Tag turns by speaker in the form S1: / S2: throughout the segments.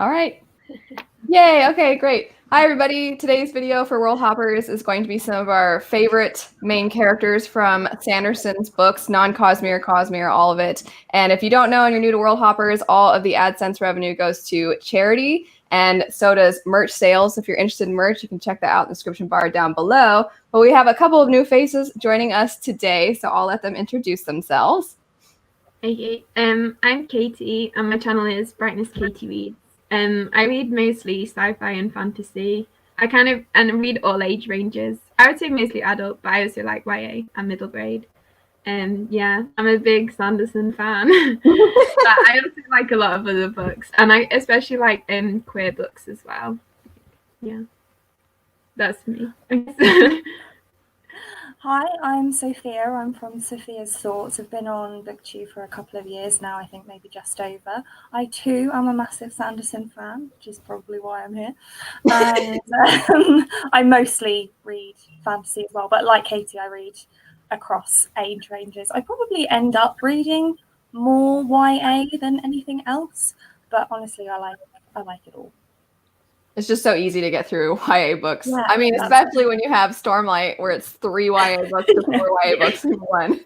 S1: All right. Yay. Okay, great. Hi, everybody. Today's video for Worldhoppers is going to be some of our favorite main characters from Sanderson's books, non-Cosmere, Cosmere, all of it. And if you don't know and you're new to Worldhoppers, all of the AdSense revenue goes to charity, and so does merch sales. If you're interested in merch, you can check that out in the description bar down below. But we have a couple of new faces joining us today, so I'll let them introduce themselves.
S2: Okay, I'm Katie, and my channel is Brightness Katie Reads. I read mostly sci-fi and fantasy. I read all age ranges. I would say mostly adult, but I also like YA and middle grade. Yeah, I'm a big Sanderson fan. But I also like a lot of other books, and I especially like queer books as well. Yeah, that's me.
S3: Hi, I'm Sophia. I'm from Sophia's Thoughts. I've been on BookTube for a couple of years now, I think maybe just over. I too am a massive Sanderson fan, which is probably why I'm here. And I mostly read fantasy as well, but like Katie, I read across age ranges. I probably end up reading more YA than anything else, but honestly, I like it all.
S1: It's just so easy to get through YA books.
S3: Yeah,
S1: I mean, especially when you have Stormlight, where it's 3 YA books to 4 YA books in one.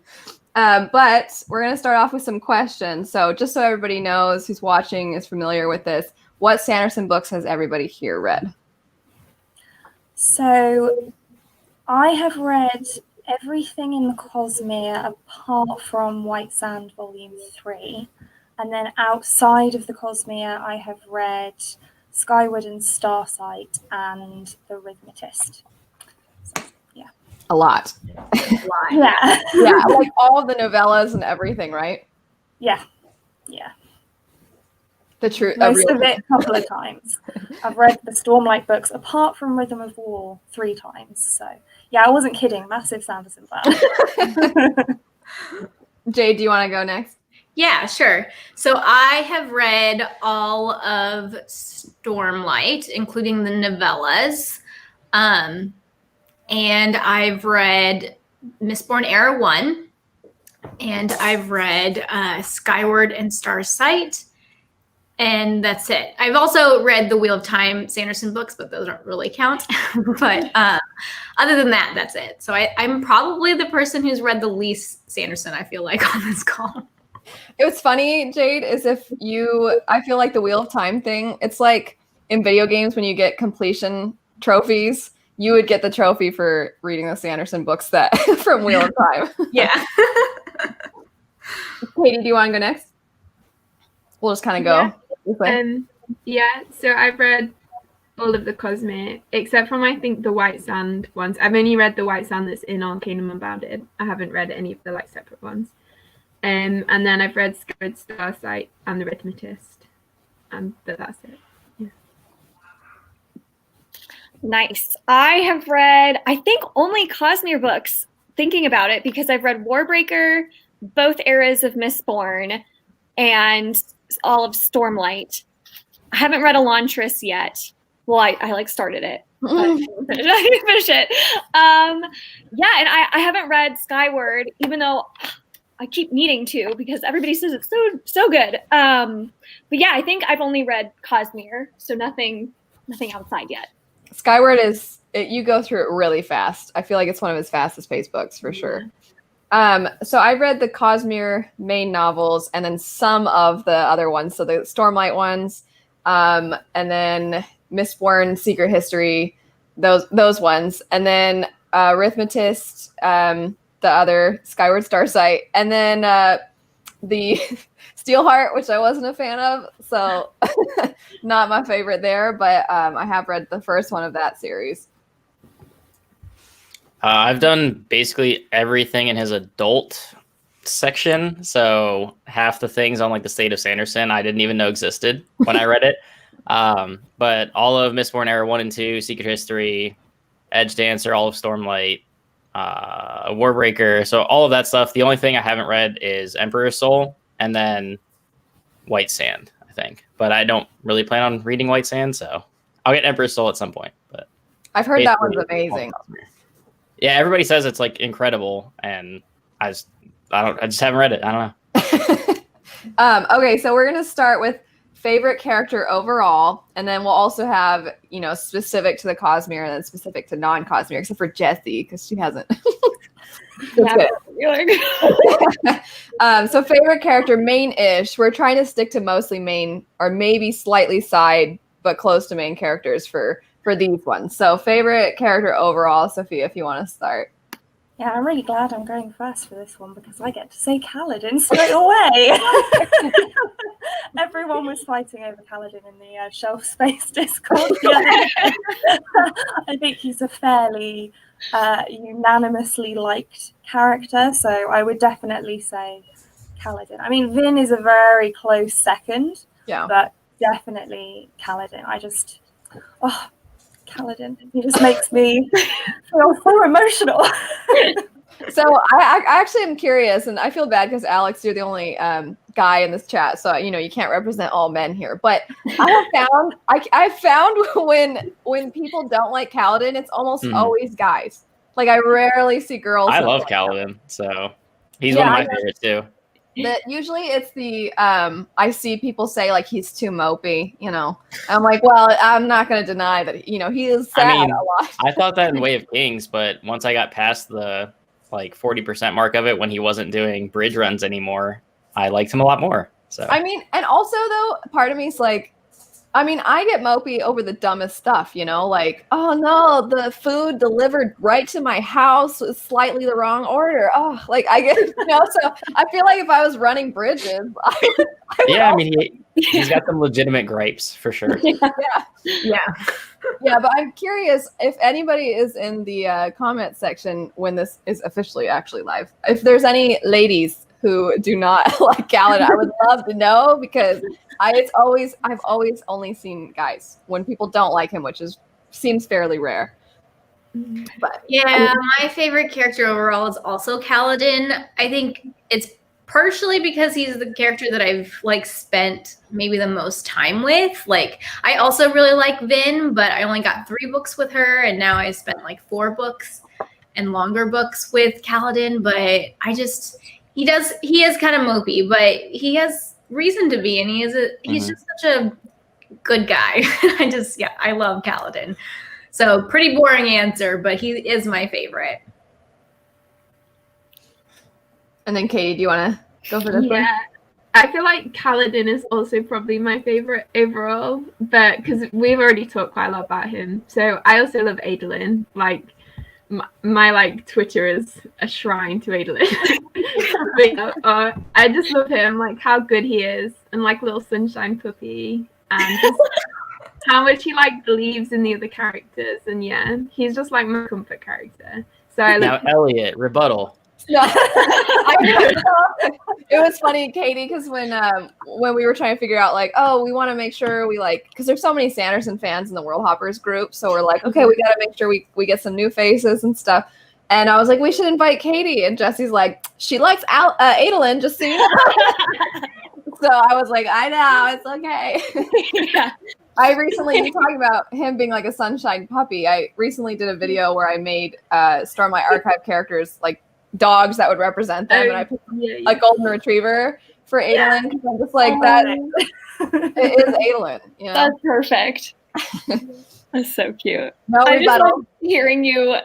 S1: But we're going to start off with some questions. So just so everybody knows who's watching is familiar with this, what Sanderson books has everybody here read?
S3: So I have read everything in the Cosmere apart from White Sand Volume 3. And then outside of the Cosmere, I have read Skyward and Starsight and The Rhythmist. So, yeah.
S1: A lot.
S3: Yeah.
S1: Yeah, like all of the novellas and everything, right?
S3: Yeah.
S1: The truth.
S3: Most of it a couple of times. I've read the Stormlight books apart from Rhythm of War 3 times. So, yeah, I wasn't kidding. Massive Sanderson fan.
S1: Jade, do you want to go next?
S4: Yeah, sure. So I have read all of Stormlight, including the novellas. And I've read Mistborn Era 1. And I've read Skyward and Starsight. And that's it. I've also read the Wheel of Time Sanderson books, but those don't really count. But other than that, that's it. So I'm probably the person who's read the least Sanderson, I feel like, on this call.
S1: It was funny, Jade, is I feel like the Wheel of Time thing, it's like in video games when you get completion trophies, you would get the trophy for reading the Sanderson books from Wheel of Time.
S4: Yeah.
S1: Katie, do you want to go next? We'll just kind of go.
S2: Yeah, so I've read all of the Cosmere, except from, I think, the White Sand ones. I've only read the White Sand that's in Arcanum Unbounded. I haven't read any of the separate ones. And then I've read Skyward, Starsight and The Rhythmist. But that's it. Yeah.
S5: Nice. I have read, I think, only Cosmere books, thinking about it, because I've read Warbreaker, both eras of Mistborn, and all of Stormlight. I haven't read Elantris yet. Well, I started it. But I didn't finish it. Yeah, and I haven't read Skyward, even though I keep needing to, because everybody says it's so good. But yeah, I think I've only read Cosmere, so nothing outside yet.
S1: Skyward you go through it really fast. I feel like it's one of his fastest paced books for sure. So I read the Cosmere main novels and then some of the other ones. So the Stormlight ones, and then Mistborn, Secret History, those ones, and then Rhythmist, the other Skyward Starsight, and then the Steelheart, which I wasn't a fan of, so not my favorite there, but I have read the first one of that series.
S6: I've done basically everything in his adult section, so half the things on the State of Sanderson I didn't even know existed when I read it. But all of Mistborn Era 1 and 2, Secret History, Edge Dancer, all of Stormlight, Warbreaker, so all of that stuff. The only thing I haven't read is Emperor's Soul and then White Sand, I think. But I don't really plan on reading White Sand, so I'll get Emperor's Soul at some point. But
S1: I've heard that one's amazing.
S6: Yeah, everybody says it's incredible, and I just haven't read it. I don't know.
S1: Okay, so we're gonna start with favorite character overall, and then we'll also have, you know, specific to the Cosmere and then specific to non-Cosmere, except for Jessie, because she hasn't. That's good. So favorite character, main-ish. We're trying to stick to mostly main, or maybe slightly side, but close to main characters for these ones. So favorite character overall, Sophia, if you want to start.
S3: Yeah, I'm really glad I'm going first for this one because I get to say Kaladin straight away. Everyone was fighting over Kaladin in the shelf space Discord the other day. I think he's a fairly unanimously liked character, so I would definitely say Kaladin. I mean, Vin is a very close second, but definitely Kaladin. Kaladin, he just makes me feel so emotional.
S1: So I actually am curious, and I feel bad because Alex, you're the only guy in this chat, so you know you can't represent all men here. But I found when people don't like Kaladin, it's almost always guys. Like I rarely see girls.
S6: I love Kaladin, so he's one of my favorites too.
S1: That usually it's the I see people say like he's too mopey, you know. I'm like, well, I'm not going to deny that, you know, he is sad a lot.
S6: I thought that in Way of Kings, but once I got past the like 40% mark of it when he wasn't doing bridge runs anymore, I liked him a lot more. So
S1: I mean, and also though, part of me is like, I mean, I get mopey over the dumbest stuff, you know, like, oh no, the food delivered right to my house was slightly the wrong order. Oh, like I get, you know, so I feel like if I was running bridges,
S6: I mean, he's got some legitimate gripes for sure.
S1: Yeah, but I'm curious if anybody is in the comment section when this is officially actually live, if there's any ladies who do not like Kaladin, I would love to know because I've always only seen guys when people don't like him, which seems fairly rare. But
S4: yeah, my favorite character overall is also Kaladin. I think it's partially because he's the character that I've like spent maybe the most time with. Like I also really like Vin, but I only got 3 books with her, and now I spent like 4 books and longer books with Kaladin. But he is kind of mopey, but he has reason to be, and he's just such a good guy. I love Kaladin. So pretty boring answer, but he is my favorite.
S1: And then Katie, do you want to go for this one?
S2: Yeah, I feel like Kaladin is also probably my favorite overall, but because we've already talked quite a lot about him. So I also love Adolin. Like my like Twitter is a shrine to Adolin. But, I just love him, like how good he is, and like little sunshine puppy, and just how much he like believes in the other characters, and yeah, he's just like my comfort character. So I
S6: now Elliot, rebuttal.
S1: No, it was funny, Katie, because when we were trying to figure out like, oh, we want to make sure we like, because there's so many Sanderson fans in the Worldhoppers group, so we're like, okay, we got to make sure we get some new faces and stuff. And I was like, we should invite Katie, and Jesse's like, she likes Adolin, just so you know. So I was like, I know, it's okay.
S5: Yeah.
S1: I recently, you talking about him being like a sunshine puppy. I recently did a video where I made Stormlight Archive characters like dogs that would represent them, and I put a golden retriever for Adolin because I'm just like that. It is Adolin. You know?
S5: That's perfect. That's so cute.
S1: No
S5: I just
S1: rebuttal.
S5: love hearing you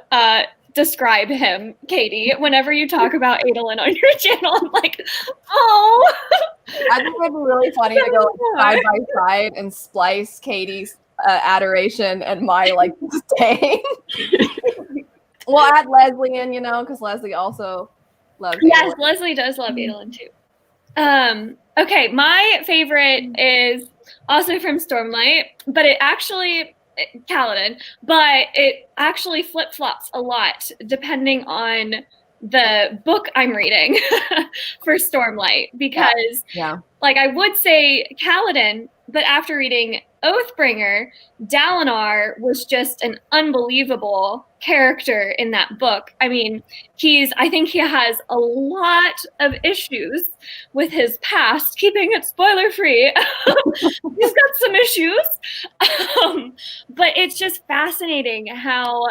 S5: describe him, Katie. Whenever you talk about Adolin on your channel, I'm like, oh.
S1: I think it'd be really funny to go like, side by side and splice Katie's adoration and my like disdain. We'll add Leslie in, you know, because Leslie also loves Adolin.
S5: Yes, Leslie does love Adolin too. Okay, my favorite is also from Stormlight, but it actually Kaladin, but it actually flip-flops a lot depending on the book I'm reading for Stormlight, because like I would say Kaladin, but after reading Oathbringer, Dalinar was just an unbelievable character in that book. I mean, I think he has a lot of issues with his past, keeping it spoiler free. He's got some issues. But it's just fascinating how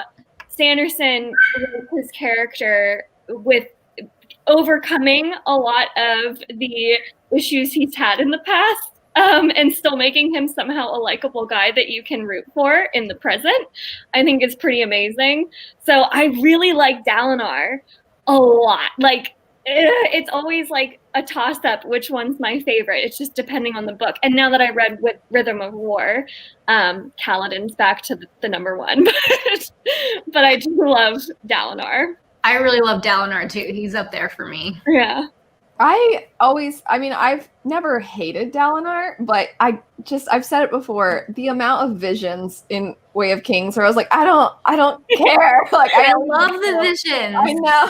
S5: Sanderson wrote his character with overcoming a lot of the issues he's had in the past. and still making him somehow a likable guy that you can root for in the present, I think is pretty amazing. So I really like Dalinar a lot. Like, it's always like a toss-up which one's my favorite. It's just depending on the book. And now that I read with Rhythm of War, Kaladin's back to the number one. But I do love Dalinar.
S4: I really love Dalinar too. He's up there for me.
S5: Yeah.
S1: I've never hated Dalinar, but I've said it before, the amount of visions in Way of Kings where I was like, I don't care. Like,
S4: I love the visions.
S1: I know.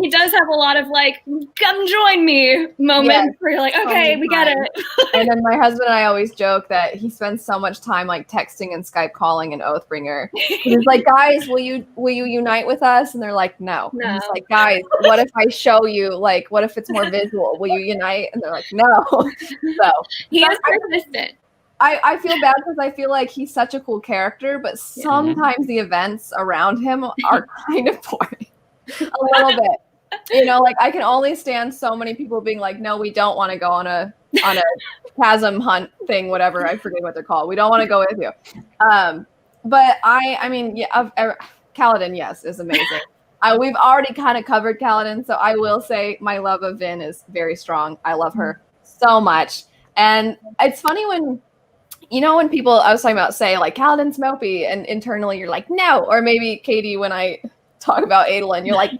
S5: He does have a lot of like, come join me moments where you're like, okay, we get it.
S1: And then my husband and I always joke that he spends so much time like texting and Skype calling in Oathbringer. He's like, guys, will you unite with us? And they're like, no. And he's like, guys, what if I show you, like, what if it's more visual? Will you unite? And they're like, no. So
S5: he is persistent.
S1: I feel bad because I feel like he's such a cool character, but sometimes the events around him are kind of boring. A little bit. You know, like I can only stand so many people being like, no, we don't want to go on a chasm hunt thing, whatever. I forget what they're called. We don't want to go with you. But I mean, Kaladin, yes, is amazing. We've already kind of covered Kaladin, so I will say my love of Vin is very strong. I love her so much. And it's funny when people I was talking about say like Kaladin's mopey and internally you're like, no. Or maybe Katie, when I talk about Adolin, you're like,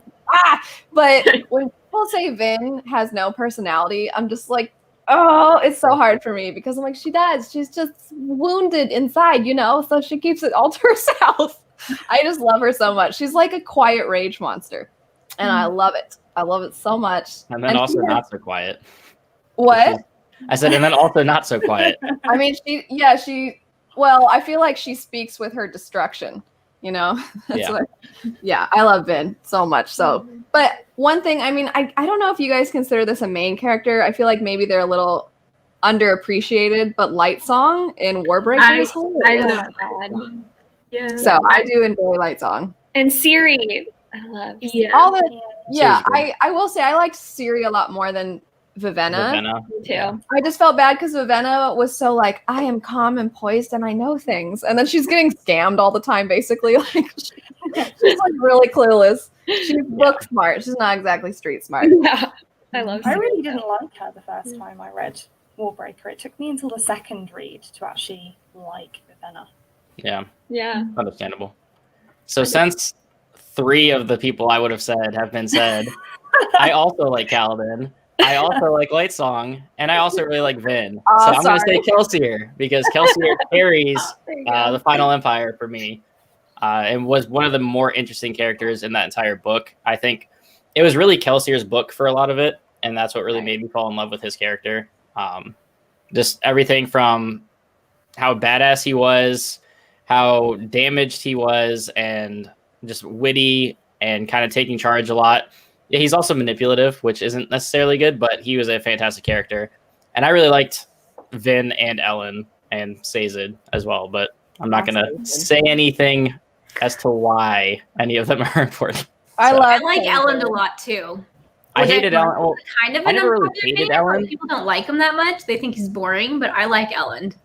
S1: But when people say Vin has no personality, I'm just like, oh, it's so hard for me because I'm like, she does. She's just wounded inside, so she keeps it all to herself. I just love her so much. She's like a quiet rage monster. And I love it. I love it so much.
S6: And then also not so quiet.
S1: What?
S6: I said, and then also not so quiet.
S1: I mean, I feel like she speaks with her destruction, I love Vin so much. So, but one thing, I mean, I don't know if you guys consider this a main character. I feel like maybe they're a little underappreciated, but Light Song in Warbreaker is hilarious.
S2: I love that. Yeah.
S1: So I do enjoy Light Song.
S5: And Ciri, I love.
S1: I will say I liked Ciri a lot more than Vivenna.
S5: Me too.
S1: I just felt bad because Vivenna was so like, I am calm and poised and I know things. And then she's getting scammed all the time, basically. Like she's like really clueless. She's book smart. She's not exactly street smart.
S5: Yeah. I
S3: really didn't like her the first time I read Warbreaker. It took me until the second read to actually like Vivenna.
S5: Yeah.
S6: Understandable. So since 3 of the people I would have said have been said, I also like Kaladin. I also like Light Song, and I also really like Vin. So I'm going to say Kelsier, because Kelsier carries the Final Empire for me, and was one of the more interesting characters in that entire book. I think it was really Kelsier's book for a lot of it, and that's what really made me fall in love with his character. Just everything from how badass he was, how damaged he was, and just witty and kind of taking charge a lot. Yeah, he's also manipulative, which isn't necessarily good, but he was a fantastic character. And I really liked Vin and Ellen and Sazed as well, but I'm not going to say anything as to why any of them are important.
S1: I
S4: like Ellen a lot too.
S6: I hated Ellen. Well,
S4: kind of
S6: I never really hated Ellen.
S4: People don't like him that much. They think he's boring, but I like Ellen.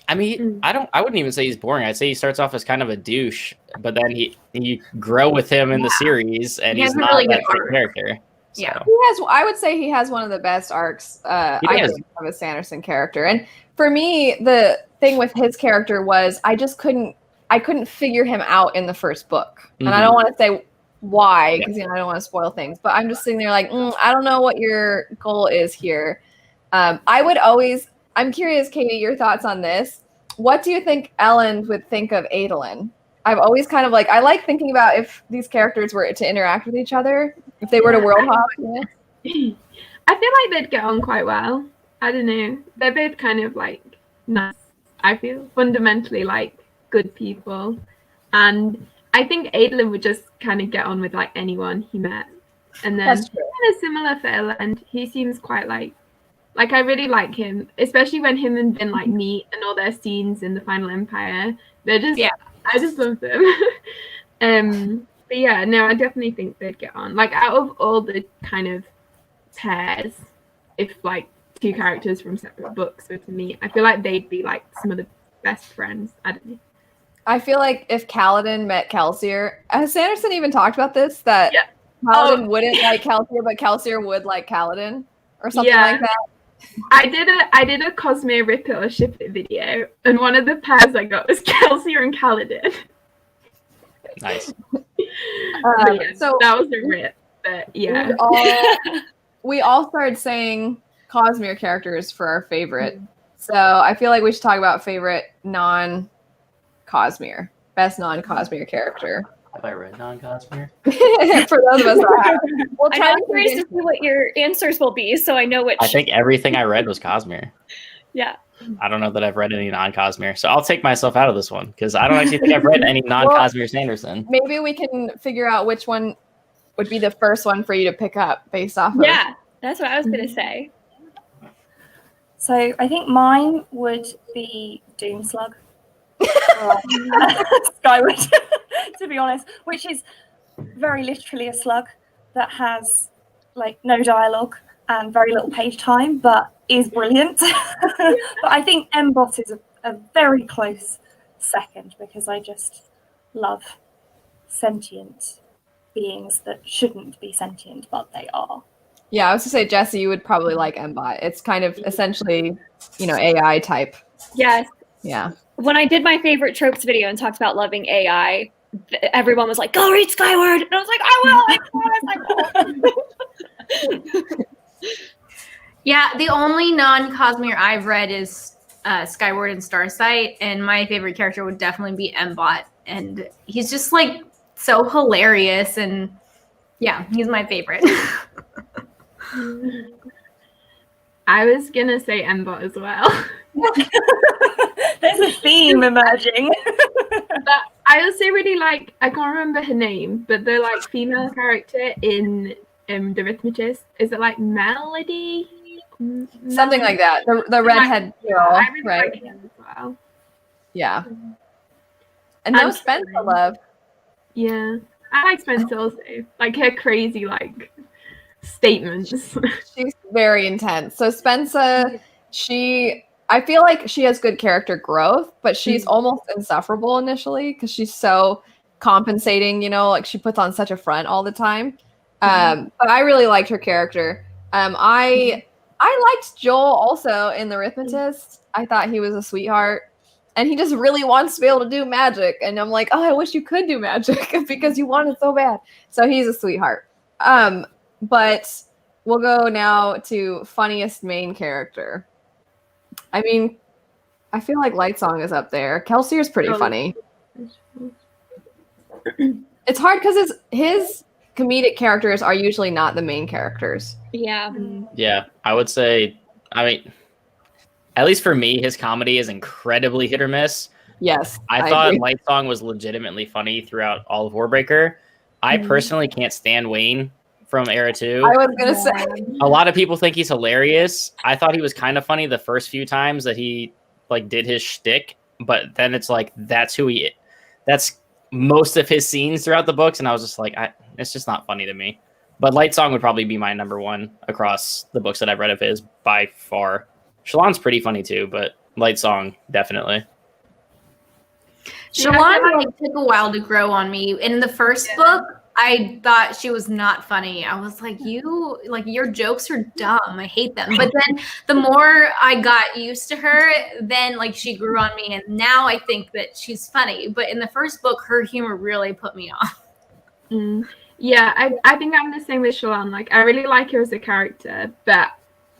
S6: I mean, I wouldn't even say he's boring. I'd say he starts off as kind of a douche, but then you grow with him in the series, and he's not really that great character. So.
S4: Yeah,
S1: I would say he has one of the best arcs I think of a Sanderson character. And for me, the thing with his character was I couldn't figure him out in the first book, and I don't want to say why because I don't want to spoil things. But I'm just sitting there like, I don't know what your goal is here. I'm curious, Katie, your thoughts on this. What do you think Ellen would think of Adolin? I've always kind of I like thinking about if these characters were to interact with each other, if they were to world hop.
S2: I feel like they'd get on quite well. I don't know. They're both kind of nice. I feel fundamentally like good people. And I think Adolin would just kind of get on with anyone he met. And then kind of similar for Ellen. He seems quite I really like him, especially when him and Vin meet and all their scenes in the Final Empire. They're just, I just love them. But yeah, no, I definitely think they'd get on. Out of all the kind of pairs, if two characters from separate books. So to me, I feel like they'd be like some of the best friends. I don't know.
S1: I feel like if Kaladin met Kelsier, has Sanderson even talked about this? That
S2: Yeah.
S1: Kaladin wouldn't like Kelsier, but Kelsier would like Kaladin, or something like that.
S2: I did a Cosmere Rip It or Ship It video, and one of the pairs I got was Kelsier and Kaladin.
S6: Nice.
S2: So that was a rip, but yeah.
S1: We all started saying Cosmere characters for our favorite. So I feel like we should talk about favorite non-Cosmere, best non-Cosmere character.
S6: Have I read non-Cosmere?
S1: For those of us that have. We'll try
S5: I'm curious to see what your answers will be, so I know which.
S6: I think everything I read was Cosmere.
S5: Yeah.
S6: I don't know that I've read any non-Cosmere, so I'll take myself out of this one because I don't actually think I've read any non-Cosmere Sanderson.
S1: Maybe we can figure out which one would be the first one for you to pick up based off of.
S5: Yeah, that's what I was going to say.
S3: So I think mine would be Doomslug. Skyward, to be honest, which is very literally a slug that has like no dialogue and very little page time, but is brilliant. But I think Mbot is a very close second because I just love sentient beings that shouldn't be sentient, but they are.
S1: Yeah, I was to say, Jesse, you would probably like Mbot. It's kind of essentially, AI type.
S5: Yes.
S1: Yeah.
S5: When I did my favorite tropes video and talked about loving AI, everyone was like, "Go read Skyward," and I was like, "I will." I promise.
S4: Yeah, the only non-Cosmere I've read is Skyward and Starsight, and my favorite character would definitely be Mbot, and he's just like so hilarious, and yeah, he's my favorite.
S2: I was gonna say Mbot as well.
S3: There's a theme emerging.
S2: But I also really like, I can't remember her name, but the like female character in The Arithmetist, is it like Melody?
S1: Something like that. The redhead girl,
S2: I really
S1: right?
S2: like him as well.
S1: Yeah. And no
S2: I'm
S1: Spencer
S2: sorry.
S1: love.
S2: Yeah, I like Spencer also. Like her crazy like statements.
S1: She's very intense. So Spencer, I feel like she has good character growth, but she's almost insufferable initially because she's so compensating, like she puts on such a front all the time. But I really liked her character. I liked Joel also in The Arithmetist. I thought he was a sweetheart. And he just really wants to be able to do magic. And I'm like, oh, I wish you could do magic because you want it so bad. So he's a sweetheart. But we'll go now to funniest main character. I mean, I feel like Lightsong is up there. Kelsier's pretty funny. It's hard because his comedic characters are usually not the main characters.
S5: Yeah.
S6: Yeah, I would say, at least for me, his comedy is incredibly hit or miss.
S1: Yes.
S6: I thought
S1: agree.
S6: Lightsong was legitimately funny throughout all of Warbreaker. I personally can't stand Wayne from Era 2.
S1: I was going to say.
S6: A lot of people think he's hilarious. I thought he was kind of funny the first few times that he did his shtick, but then it's like that's most of his scenes throughout the books, and I was just like, it's just not funny to me. But Lightsong would probably be my number one across the books that I've read of his by far. Shallan's pretty funny too, but Lightsong definitely.
S4: Shallan took a while to grow on me. In the first book, I thought she was not funny. I was like, your jokes are dumb. I hate them. But then the more I got used to her, then she grew on me. And now I think that she's funny. But in the first book, her humor really put me off.
S2: Yeah, I think I'm the same with Shallan. I really like her as a character, but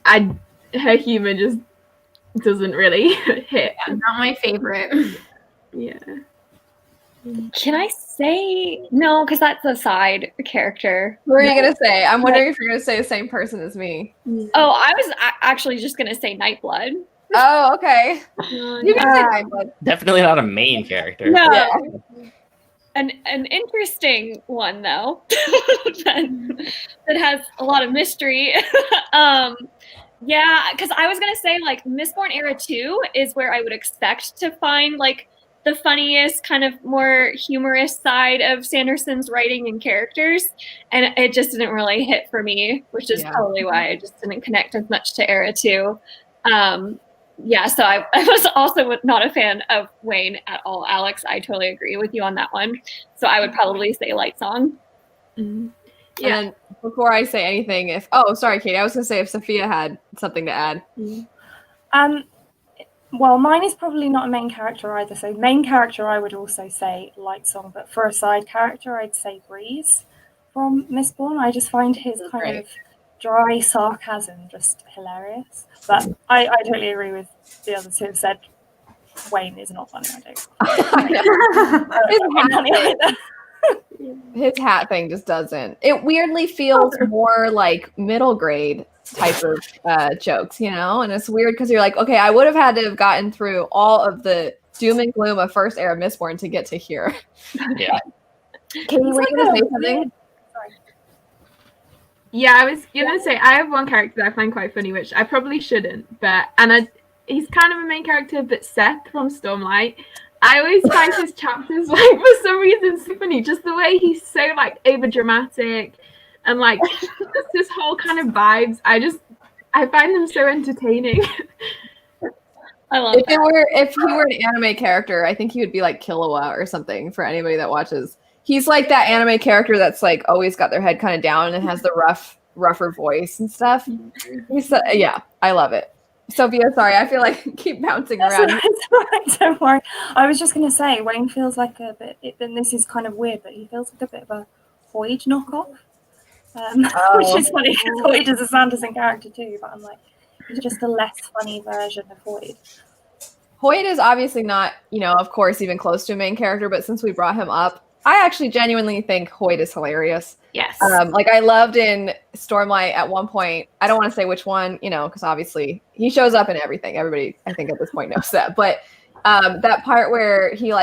S2: her humor just doesn't really hit.
S4: Yeah, not my favorite.
S2: Yeah.
S5: Can I say no? Because that's a side character.
S1: What are you going to say? I'm wondering if you're going to say the same person as me.
S5: Oh, I was actually just going to say Nightblood.
S1: Oh, okay. You can say Nightblood.
S6: Definitely not a main character.
S5: No.
S1: Yeah.
S5: An interesting one though that has a lot of mystery. Yeah, because I was gonna say Mistborn Era 2 is where I would expect to find the funniest, kind of more humorous side of Sanderson's writing and characters, and it just didn't really hit for me, which is probably why I just didn't connect as much to Era 2. So I was also not a fan of Wayne at all. Alex, I totally agree with you on that one. So I would probably say Light Song.
S1: And then before I say anything, sorry, Katie, I was going to say if Sophia had something to add.
S3: Well, mine is probably not a main character either. So main character, I would also say Light Song. But for a side character, I'd say Breeze from Mistborn. I just find his kind of dry sarcasm just hilarious. But I totally agree with the others who have said Wayne is not funny.
S1: His hat thing just doesn't. It weirdly feels more like middle grade type of jokes, and it's weird because you're like, okay, I would have had to have gotten through all of the doom and gloom of first era Mistborn to get to here.
S6: Yeah.
S1: Can you say something?
S2: Yeah, I was gonna say I have one character that I find quite funny, which I probably shouldn't, he's kind of a main character, but Seth from Stormlight. I always find his chapters for some reason so funny, just the way he's so over dramatic and just this whole kind of vibes. I find them so entertaining.
S5: I love
S1: if he were an anime character, I think he would be like Killua or something for anybody that watches. He's like that anime character that's always got their head kind of down and has the rougher voice and stuff. I love it. Sophia, sorry, I feel like keep bouncing around.
S3: Don't worry. I was just going to say, Wayne feels like a bit, and this is kind of weird, but he feels like a bit of a Hoyd knockoff. Which is funny because Hoyd is a Sanderson character too, but I'm like, he's just a less funny version of Hoyd.
S1: Hoyd is obviously not, of course, even close to a main character, but since we brought him up, I actually genuinely think Hoyd is hilarious.
S4: Yes.
S1: I loved in Stormlight at one point. I don't want to say which one, because obviously he shows up in everything. Everybody, I think, at this point knows that. But that part where he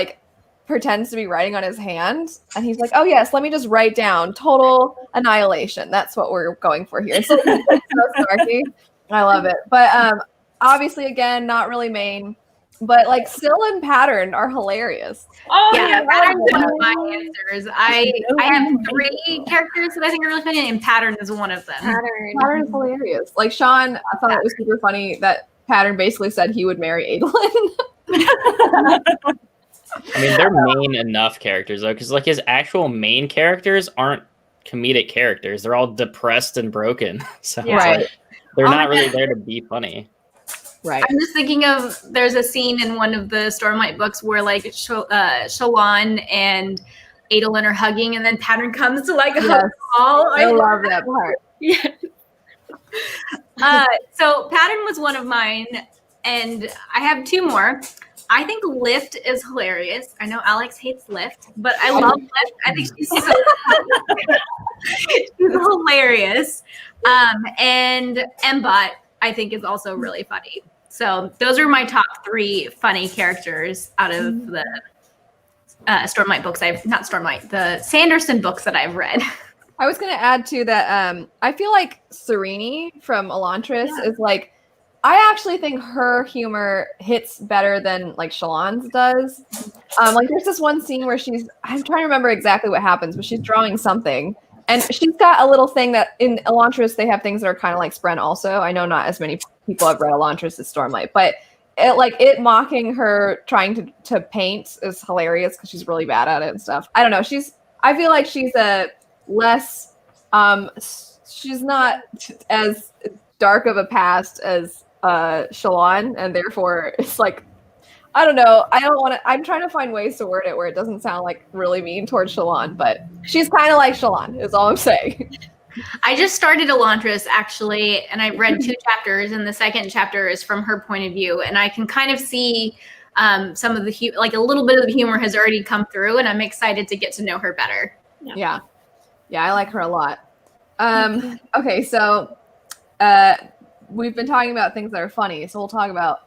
S1: pretends to be writing on his hand, and he's like, "Oh yes, let me just write down total annihilation." That's what we're going for here. So snarky. I love it. But obviously, again, not really main. But Syl and Pattern are hilarious.
S2: Oh
S4: yeah, Pattern's one of my answers. I have 3 characters that I think are really funny, and Pattern is one of them.
S1: Pattern is hilarious. Sean, I thought it was super funny that Pattern basically said he would marry Adolin.
S6: I mean, they're main enough characters though, because his actual main characters aren't comedic characters. They're all depressed and broken. So they're not really there to be funny.
S1: Right.
S4: I'm just thinking of there's a scene in one of the Stormlight books where Shallan and Adolin are hugging, and then Pattern comes to hug them all.
S1: I love that part.
S4: Yeah. So Pattern was one of mine, and I have 2 more. I think Lift is hilarious. I know Alex hates Lift, but I love Lift. I think she's so she's hilarious. And Mbot, I think, is also really funny. So those are my top 3 funny characters out of the Stormlight books. The Sanderson books that I've read.
S1: I was going to add to that. I feel like Serene from Elantris is I actually think her humor hits better than Shallan's does. There's this one scene where I'm trying to remember exactly what happens, but she's drawing something. And she's got a little thing that in Elantris, they have things that are kind of like Spren also. I know not as many people have read Elantris as Stormlight, but it mocking her trying to paint is hilarious because she's really bad at it and stuff. I don't know. I feel like she's a less, she's not as dark of a past as Shallan, and therefore it's I don't know. I'm trying to find ways to word it where it doesn't sound really mean towards Shallan, but she's kind of like Shallan, is all I'm saying.
S4: I just started Elantris, actually, and I read 2 chapters, and the second chapter is from her point of view, and I can kind of see some of the, a little bit of the humor has already come through, and I'm excited to get to know her better.
S1: Yeah, I like her a lot. Okay, so we've been talking about things that are funny, so we'll talk about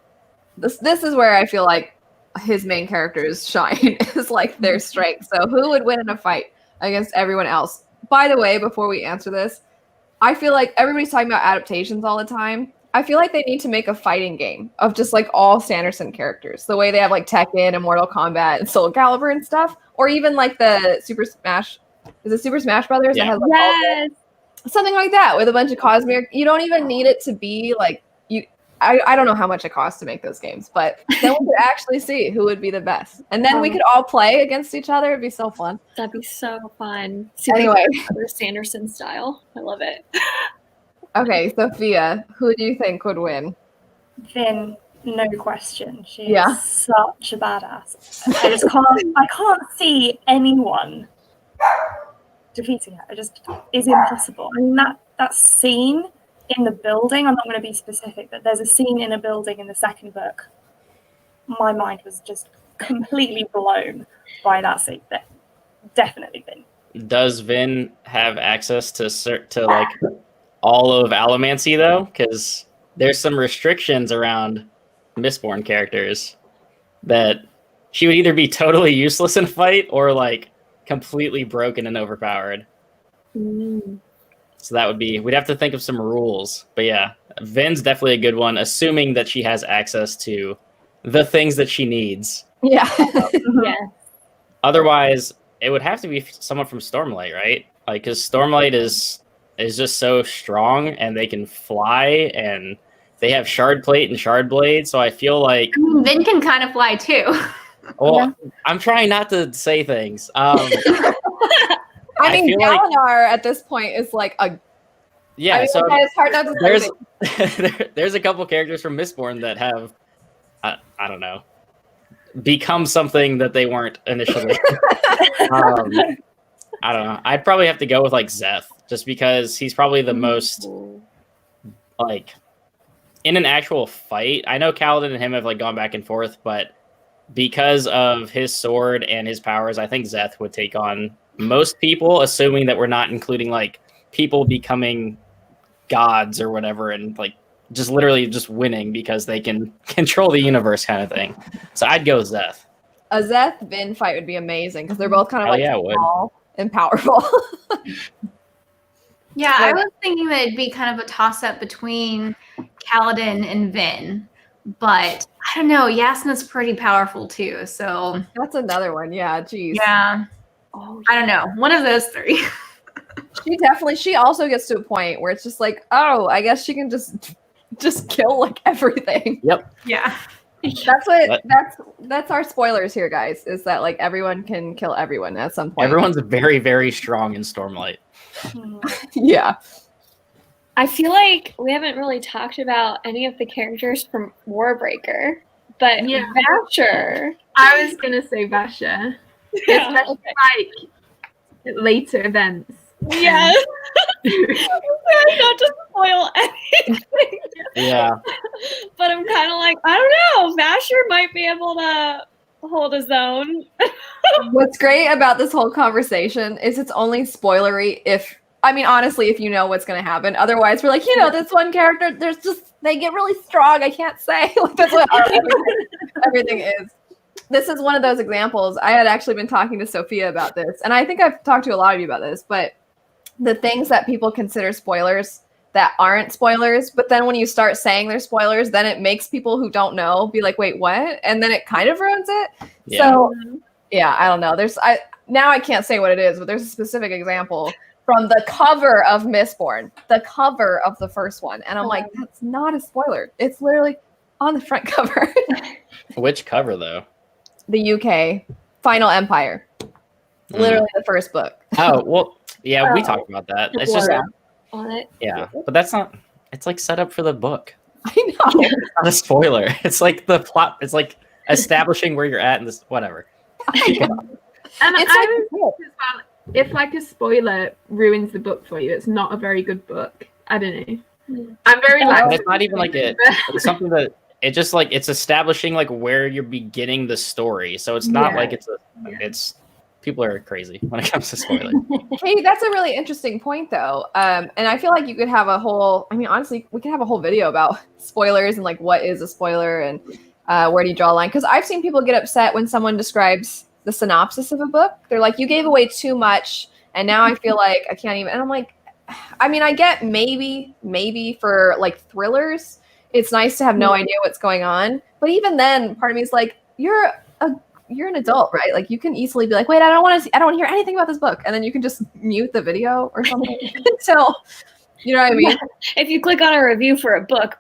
S1: this is where I feel like his main characters shine, is their strength. So who would win in a fight against everyone else? By the way, before we answer this, I feel like everybody's talking about adaptations all the time. I feel like they need to make a fighting game of just like all Sanderson characters, the way they have like Tekken and Mortal Kombat and Soul Calibur and stuff, or even like the Super Smash. Is it Super Smash Brothers that
S6: Yeah.
S1: has like
S5: Yes.
S1: something like that with a bunch of Cosmere? You don't even need it to be like you. I don't know how much it costs to make those games, but then we could actually see who would be the best, and then we could all play against each other. It'd be so fun.
S5: That'd be so fun.
S1: Anyway.
S5: Super Sanderson style. I love it.
S1: Okay, Sophia, who do you think would win?
S3: Vin, no question. She is
S1: Yeah.
S3: such a badass. I can't see anyone defeating her. It just is impossible. I mean that scene in the building, I'm not going to be specific, but there's a scene in a building in the second book. My mind was just completely blown by that scene. Definitely Vin.
S6: Does Vin have access to like all of Allomancy though? Because there's some restrictions around Mistborn characters that she would either be totally useless in a fight or like completely broken and overpowered. So that would be, we'd have to think of some rules. But yeah, Vin's definitely a good one, assuming that she has access to the things that she needs.
S1: Yeah.
S5: Yeah.
S6: Otherwise, it would have to be someone from Stormlight, right? Like, because Stormlight is just so strong, and they can fly, and they have shard plate and shard blade. So I feel like
S4: I mean, Vin can kind of fly too.
S6: well, I'm trying not to say things.
S1: I mean,
S6: feel like-
S1: Dalinar at this point is like a.
S6: Yeah,
S1: I mean,
S6: so
S1: it's hard not to say.
S6: there's a couple characters from Mistborn that have, I don't know, become something that they weren't initially. I don't know. I'd probably have to go with like Zeth, just because he's probably the most like in an actual fight. I know Kaladin and him have like gone back and forth, but because of his sword and his powers, I think Zeth would take on most people, assuming that we're not including like people becoming gods or whatever, and like just literally just winning because they can control the universe kind of thing. So I'd go Zeth.
S1: A Zeth Vin fight would be amazing because they're both kind of
S6: Hell
S1: like
S6: yeah, it would.
S1: small and powerful.
S4: Yeah, I was thinking that it'd be kind of a toss-up between Kaladin and Vin, but I don't know. Yasna's pretty powerful too, so
S1: That's another one. Yeah, geez.
S4: yeah.
S5: Oh,
S4: I don't know. One of those three.
S1: She also gets to a point where it's just like, oh, I guess she can just kill like everything.
S6: Yep.
S4: Yeah.
S1: That's our spoilers here, guys, is that like everyone can kill everyone at some point.
S6: Everyone's very, very strong in Stormlight.
S1: Yeah.
S5: I feel like we haven't really talked about any of the characters from Warbreaker, but
S2: Yeah.
S5: Vasher.
S2: I was gonna say Vasher,
S5: Yeah,
S2: especially like later events.
S5: yes. Not to spoil anything.
S6: Yeah.
S5: But I'm kind of like, I don't know. Vasher might be able to hold his own.
S1: What's great about this whole conversation is it's only spoilery honestly, if you know what's going to happen. Otherwise, we're like, this one character, they get really strong. I can't say. Like, that's what everything is. This is one of those examples. I had actually been talking to Sophia about this, and I think I've talked to a lot of you about this, but the things that people consider spoilers that aren't spoilers, but then when you start saying they're spoilers, then it makes people who don't know be like, wait, what? And then it kind of ruins it.
S6: Yeah.
S1: So, yeah, I don't know. Now I can't say what it is, but there's a specific example from the cover of Mistborn, the cover of the first one. And I'm like, that's not a spoiler. It's literally on the front cover.
S6: Which cover though?
S1: The UK Final Empire. Literally the first book.
S6: Oh, well, yeah, we talked about that. It's just,
S5: On it.
S6: yeah, but that's not, it's like set up for the book.
S1: I know.
S6: It's not a spoiler. It's like the plot, it's like establishing where you're at in this, whatever.
S2: And
S1: It's
S2: I
S1: like-
S2: was as well, if like a spoiler ruins the book for you, it's not a very good book. I don't know. I'm very
S6: And
S2: lax.
S6: it's not even like it's something that it just like it's establishing like where you're beginning the story. So it's not like it's people are crazy when it comes to spoilers.
S1: Hey, that's a really interesting point, though. And I feel like you could have a whole, honestly, we could have a whole video about spoilers and like what is a spoiler and where do you draw a line? Because I've seen people get upset when someone describes the synopsis of a book. They're like, you gave away too much, and now I feel like I can't even. And I'm like, I get maybe for like thrillers, it's nice to have no idea what's going on. But even then, part of me is like, you're an adult, right? Like, you can easily be like, wait, I don't want to hear anything about this book, and then you can just mute the video or something until, you know what I mean?
S5: If you click on a review for a book,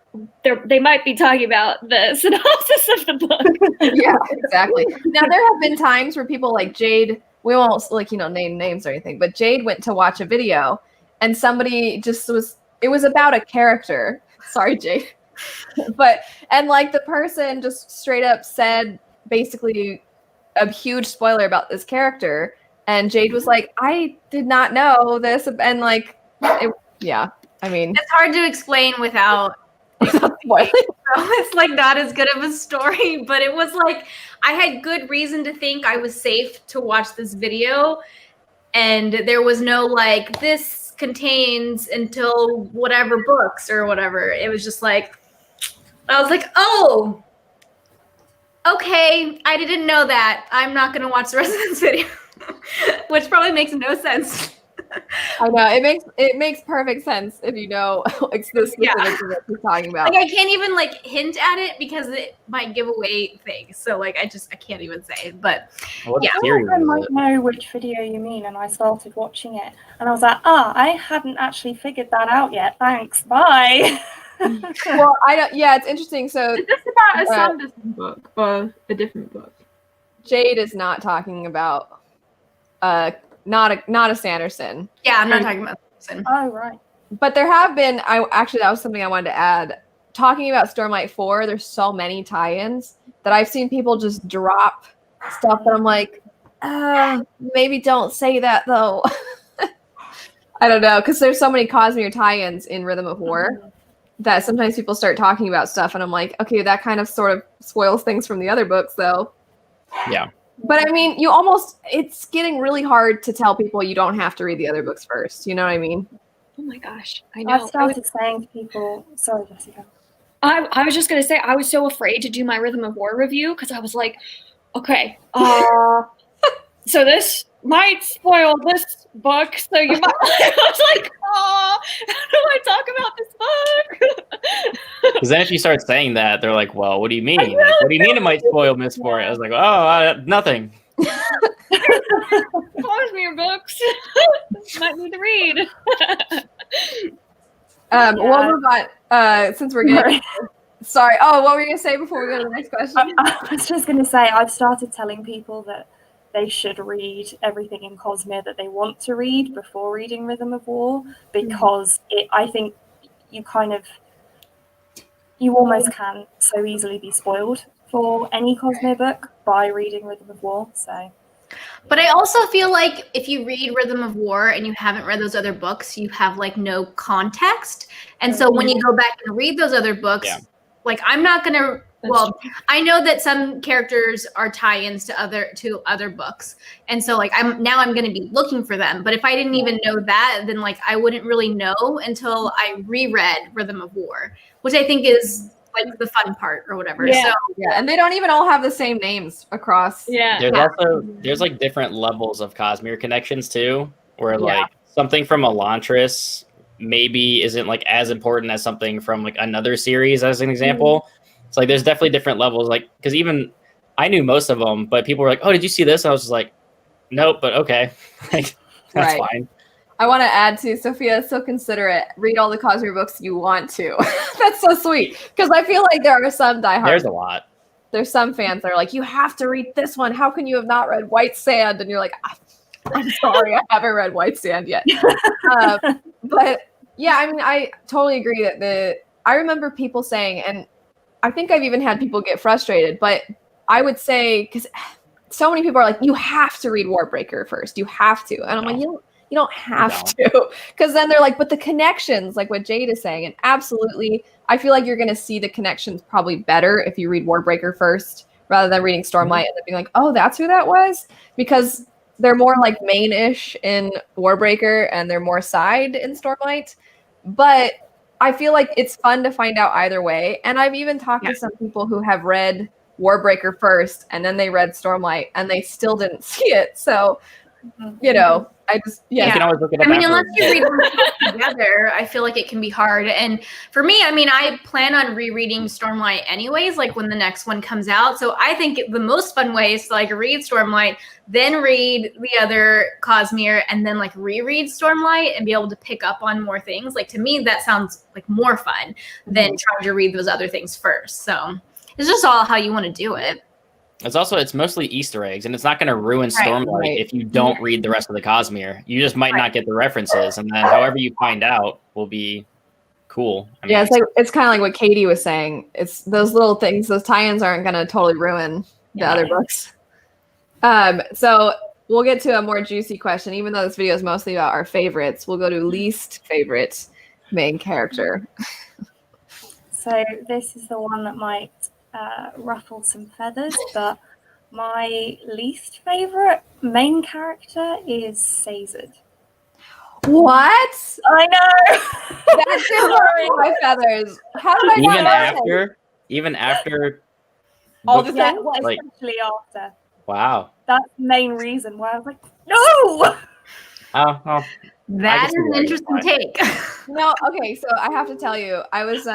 S5: they might be talking about the synopsis of the book.
S1: Yeah, exactly. Now, there have been times where people like Jade, we won't name names or anything, but Jade went to watch a video, and somebody it was about a character. Sorry, Jade. And like the person just straight up said basically a huge spoiler about this character, and Jade was like, I did not know this, and like I mean,
S4: it's hard to explain without
S1: spoiling.
S4: So it's like not as good of a story, but it was like I had good reason to think I was safe to watch this video, and there was no like this contains until whatever books or whatever. It was just like I was like, oh, okay, I didn't know that. I'm not gonna watch the rest of this video, which probably makes no sense.
S1: I know it makes perfect sense if you know like the specifics of what he's talking about.
S4: Like I can't even like hint at it because it might give away things. So like I can't even say. But
S3: I might know which video you mean, and I started watching it, and I was like, I hadn't actually figured that out yet. Thanks, bye.
S1: Well, I don't. Yeah, it's interesting. So
S2: Is this about a Sanderson book or a different book?
S1: Jade is not talking about not a Sanderson.
S4: Yeah, I'm not talking about Sanderson.
S3: Oh, right.
S1: But there have been. That was something I wanted to add. Talking about Stormlight 4, there's so many tie-ins that I've seen people just drop stuff that I'm like, maybe don't say that though. I don't know, because there's so many Cosmere tie-ins in Rhythm of War. That sometimes people start talking about stuff and I'm like, okay, that kind of sort of spoils things from the other books though.
S6: Yeah.
S1: But I mean, it's getting really hard to tell people you don't have to read the other books first. You know what I mean?
S5: Oh my gosh. I know.
S3: I've started saying to people, sorry, Jessica.
S5: I was just going to say, I was so afraid to do my Rhythm of War review because I was like, okay, so this might spoil this book, so you might. I was like, how do I talk about this book?
S6: Because then if you start saying that, they're like, well, what do you mean? Like, what do you mean it might spoil Miss Sport? I was like, nothing.
S5: Cosmere books. Might need to read.
S1: We'll move on, since we're getting... Sorry. Oh, what were you going to say before we go to the next question?
S3: I was just going to say, I've started telling people that they should read everything in Cosmere that they want to read before reading Rhythm of War, because I think you almost can so easily be spoiled for any Cosmere book by reading Rhythm of War. So,
S4: but I also feel like if you read Rhythm of War and you haven't read those other books, you have like no context. And so when you go back and read those other books, like I'm not going to, I know that some characters are tie-ins to other books. And so like I'm going to be looking for them. But if I didn't even know that, then like I wouldn't really know until I reread Rhythm of War, which I think is like the fun part or whatever.
S5: Yeah.
S4: So
S1: and they don't even all have the same names across.
S6: There's like different levels of Cosmere connections too, where like something from Elantris maybe isn't like as important as something from like another series, as an example. It's like there's definitely different levels, like because even I knew most of them, but people were like, oh, did you see this? And I was just like, nope, but okay. Like that's fine.
S1: I want to add to Sophia, so considerate. Read all the Cosmere books you want to. That's so sweet. Because I feel like there are some diehards.
S6: There's a lot.
S1: There's some fans that are like, you have to read this one. How can you have not read White Sand? And you're like, I'm sorry, I haven't read White Sand yet. But yeah, I mean, I totally agree that I remember people saying, and I think I've even had people get frustrated, but I would say, because so many people are like, you have to read Warbreaker first. You have to. And I'm like, you don't have to. Because then they're like, but the connections, like what Jade is saying, and absolutely, I feel like you're going to see the connections probably better if you read Warbreaker first rather than reading Stormlight and then being like, oh, that's who that was? Because they're more like main-ish in Warbreaker and they're more side in Stormlight. But I feel like it's fun to find out either way. And I've even talked to some people who have read Warbreaker first and then they read Stormlight and they still didn't see it. So, you know, I just
S6: You
S1: yeah.
S6: can always look it up.
S4: I mean, unless
S6: afterwards.
S4: you read them together, I feel like it can be hard. And for me, I mean, I plan on rereading Stormlight anyways, like when the next one comes out. So I think the most fun way is to like read Stormlight, then read the other Cosmere, and then like reread Stormlight and be able to pick up on more things. Like to me, that sounds like more fun than trying to read those other things first. So it's just all how you want to do it.
S6: It's mostly Easter eggs, and it's not going to ruin
S4: Right.
S6: Stormlight
S1: Right.
S6: if you don't read the rest of the Cosmere. You just might not get the references, and then however you find out will be cool. I mean,
S1: Yeah, it's kind of like what Katie was saying. It's those little things, those tie-ins aren't going to totally ruin the other books. So we'll get to a more juicy question. Even though this video is mostly about our favorites, we'll go to least favorite main character.
S3: So this is the one that might ruffle some feathers, but my least favorite main character is Sazed.
S1: What?
S3: I know.
S1: That did ruffle my feathers. How did I not know that?
S6: even after
S1: All
S6: book-
S1: the
S3: Yeah,
S1: things?
S3: well,
S6: Like-
S3: especially after.
S6: wow.
S3: That's the main reason why I was like, no.
S6: Oh,
S4: That is
S6: see
S4: an
S6: where you're
S4: interesting
S6: going.
S4: take.
S1: No, okay, so I have to tell you, I was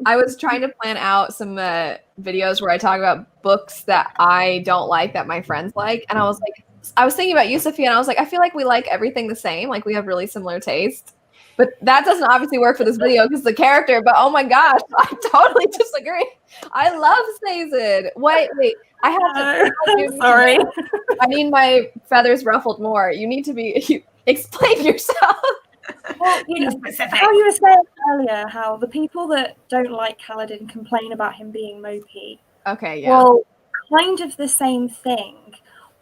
S1: I was trying to plan out some videos where I talk about books that I don't like that my friends like, and I was thinking about you, Sophia, and I was like, I feel like we like everything the same, like we have really similar taste. But that doesn't obviously work for this video because the character, but oh my gosh, I totally disagree. I love Sazed. Wait, I have to
S3: I'm sorry.
S1: I need my feathers ruffled more. You need to explain yourself.
S3: Well, you know, how you were saying earlier, how the people that don't like Kaladin complain about him being mopey.
S1: Okay, yeah.
S3: Well, kind of the same thing.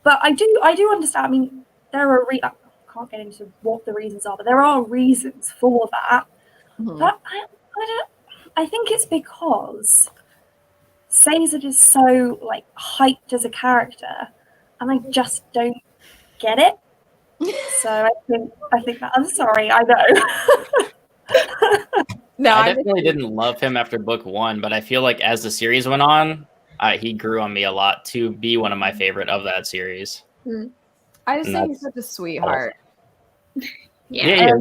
S3: But I do understand. I mean, there are I can't get into what the reasons are, but there are reasons for that.
S1: Mhm.
S3: But I think it's because Sazed is so like hyped as a character, and I just don't get it. So I think that I'm sorry, I know.
S1: No,
S6: I
S1: I'm
S6: definitely didn't love him after book one, but I feel like as the series went on, he grew on me a lot to be one of my favorite of that series.
S1: I just
S6: And
S1: think he's
S6: that's
S1: such a sweetheart.
S6: Yeah.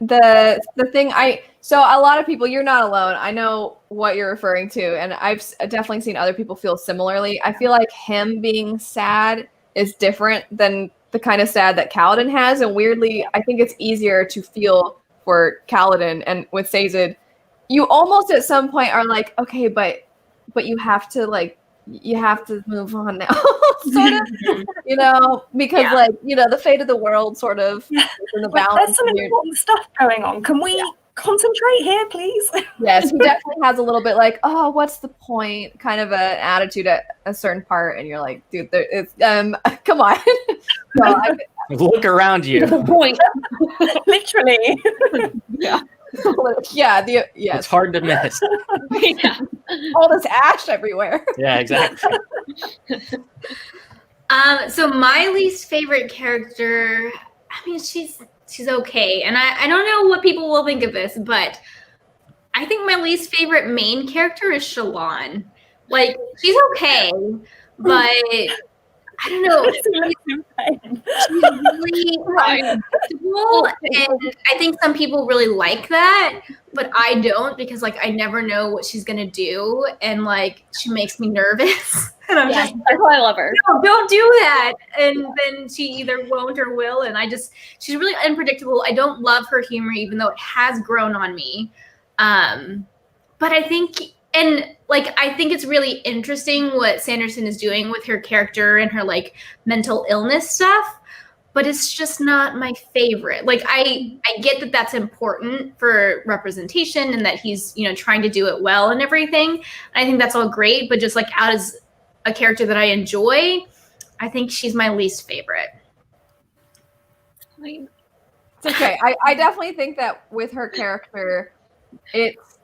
S1: The thing so a lot of people, you're not alone. I know what you're referring to, and I've definitely seen other people feel similarly. I feel like him being sad is different than the kind of sad that Kaladin has, and weirdly, I think it's easier to feel for Kaladin. And with Sazed, you almost at some point are like, okay, but you have to move on now, sort of, because the fate of the world sort of is in the balance.
S3: There's some important stuff going on. Can we concentrate here, please?
S1: Yes, he definitely has a little bit like, oh, what's the point? Kind of an attitude at a certain part, and you're like, dude, it's come on. So
S6: Look around you.
S5: Point.
S3: Literally.
S1: yes.
S6: It's hard to miss.
S5: Yeah.
S1: All this ash everywhere.
S6: Yeah, exactly.
S4: So my least favorite character, I mean, she's okay. And I don't know what people will think of this, but I think my least favorite main character is Shallan. Like, she's okay, but I don't know. She's really unpredictable, and I think some people really like that, but I don't, because like I never know what she's gonna do, and like she makes me nervous. And I'm just
S5: That's why I love her.
S4: no, don't do that. And then she either won't or will, and she's really unpredictable. I don't love her humor, even though it has grown on me. But I think it's really interesting what Sanderson is doing with her character and her like mental illness stuff, but it's just not my favorite. Like I get that that's important for representation and that he's, trying to do it well and everything. I think that's all great, but just like out as a character that I enjoy, I think she's my least favorite.
S1: It's okay. I definitely think that with her character, it's,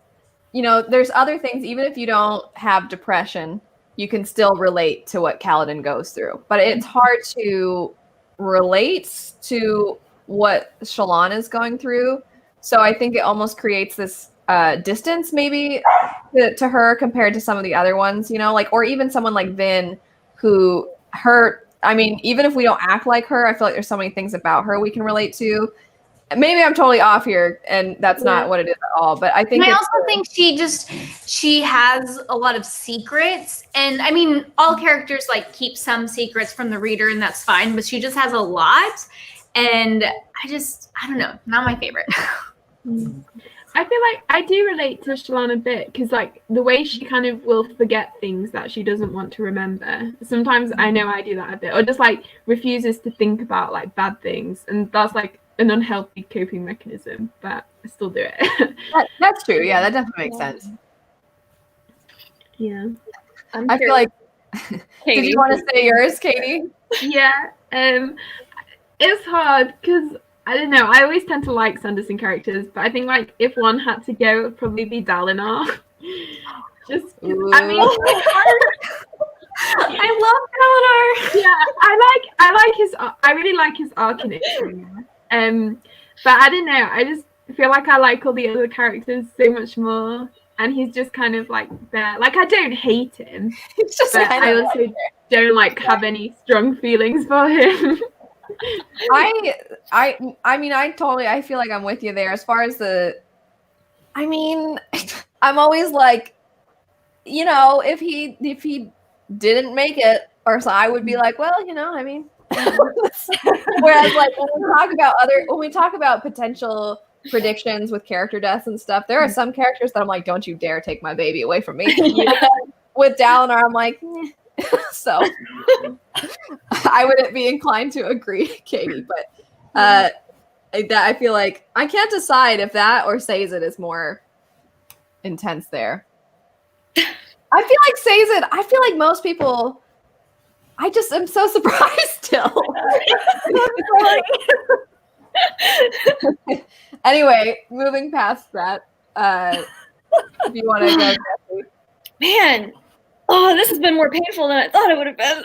S1: there's other things, even if you don't have depression, you can still relate to what Kaladin goes through. But it's hard to relate to what Shallan is going through. So I think it almost creates this distance maybe to her compared to some of the other ones, or even someone like Vin, who her I mean, even if we don't act like her, I feel like there's so many things about her we can relate to. Maybe I'm totally off here, and that's not what it is at all. But I think
S4: I also think she has a lot of secrets, and I mean, all characters like keep some secrets from the reader, and that's fine. But she just has a lot, and I don't know, not my favorite.
S2: I feel like I do relate to Shalon a bit because like the way she kind of will forget things that she doesn't want to remember. Sometimes I know I do that a bit, or just like refuses to think about like bad things, and that's like an unhealthy coping mechanism, but I still do it.
S1: That's true. Yeah, that definitely makes sense.
S2: Yeah.
S1: I feel like. Did you want to say yours, Katie?
S2: Yeah. It's hard because I don't know. I always tend to like Sanderson characters, but I think like if one had to go, it would probably be Dalinar. Just, I mean,
S4: I love Dalinar.
S2: Yeah, I really like his arc in it. But I don't know. I just feel like I like all the other characters so much more, and he's just kind of like there. Like I don't hate him, but I also don't like have any strong feelings for him.
S1: I mean, I feel like I'm with you there. As far as I mean, I'm always like, you know, if he didn't make it, or so, I would be like, well, you know, I mean. Whereas, like when we talk about potential predictions with character deaths and stuff, there are some characters that I'm like, don't you dare take my baby away from me. With Dalinar, I'm like, so I wouldn't be inclined to agree, Katie, but that I feel like I can't decide if that or Sazed is more intense there. I feel like most people. I just am so surprised still. Anyway, moving past that, if you want to go, Jesse.
S5: Man, oh, this has been more painful than I thought it would have been.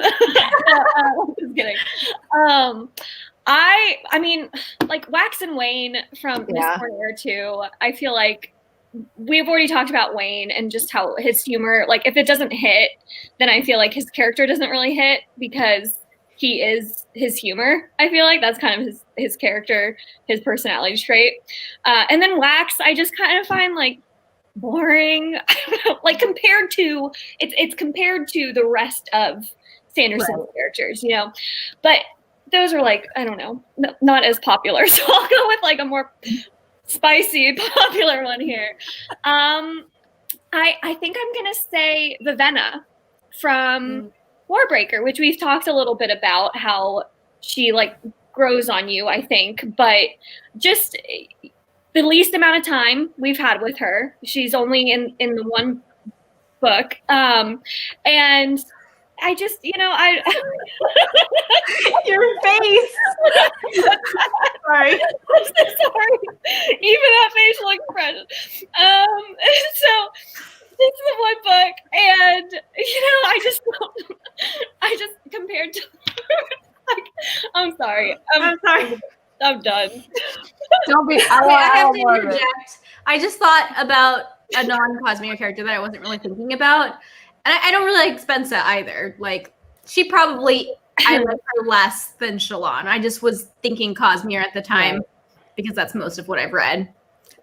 S5: Just kidding. I mean, like Wax and Wayne from Mistborn Air 2, I feel like we've already talked about Wayne and just how his humor, like if it doesn't hit, then I feel like his character doesn't really hit because he is his humor. I feel like that's kind of his character, his personality trait. And then Wax, I just kind of find like boring. I don't know, like compared to it's compared to the rest of Sanderson's characters, you know. But those are like, I don't know, not as popular. So I'll go with like a more spicy, popular one here. I think I'm gonna say Vivenna from Warbreaker, which we've talked a little bit about how she like grows on you, I think, but just the least amount of time we've had with her. She's only in the one book, and I just, you know,
S4: your face. Sorry.
S5: I'm so sorry. Even that facial expression. So this is the one book, and you know, I just compared to like, I'm sorry. I'm sorry. I'm done.
S1: Don't be.
S4: I have to interject. I just thought about a non-Cosmere character that I wasn't really thinking about. And I don't really like Spensa either. Like, she probably, I like her less than Shalon. I just was thinking Cosmere at the time because that's most of what I've read.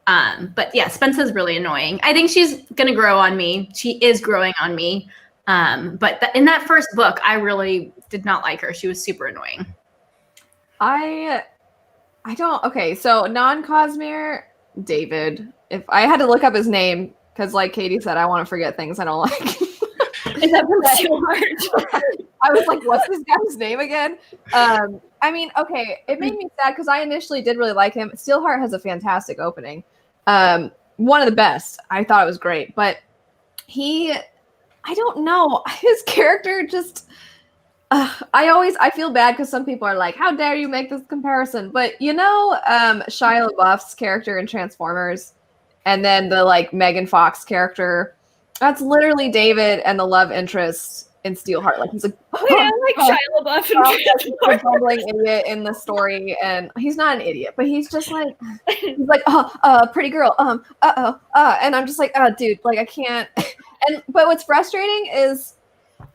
S4: But yeah, Spensa's really annoying. I think she's going to grow on me. She is growing on me. But in that first book, I really did not like her. She was super annoying.
S1: I don't. Okay, so non-Cosmere, David. If I had to look up his name, because like Katie said, I want to forget things I don't like.
S5: Is that so hard?
S1: I was like, what's this guy's name again? I mean, okay, it made me sad because I initially did really like him. Steelheart has a fantastic opening. One of the best. I thought it was great. But I don't know. His character just... I feel bad because some people are like, how dare you make this comparison? But you know Shia LaBeouf's character in Transformers and then the like Megan Fox character... That's literally David and the love interest in Steelheart. Like he's like,
S5: I like Shia LaBeouf
S1: he's a bumbling idiot in the story, and he's not an idiot, but he's just like, pretty girl, and I'm just like, oh, dude, like I can't. But what's frustrating is,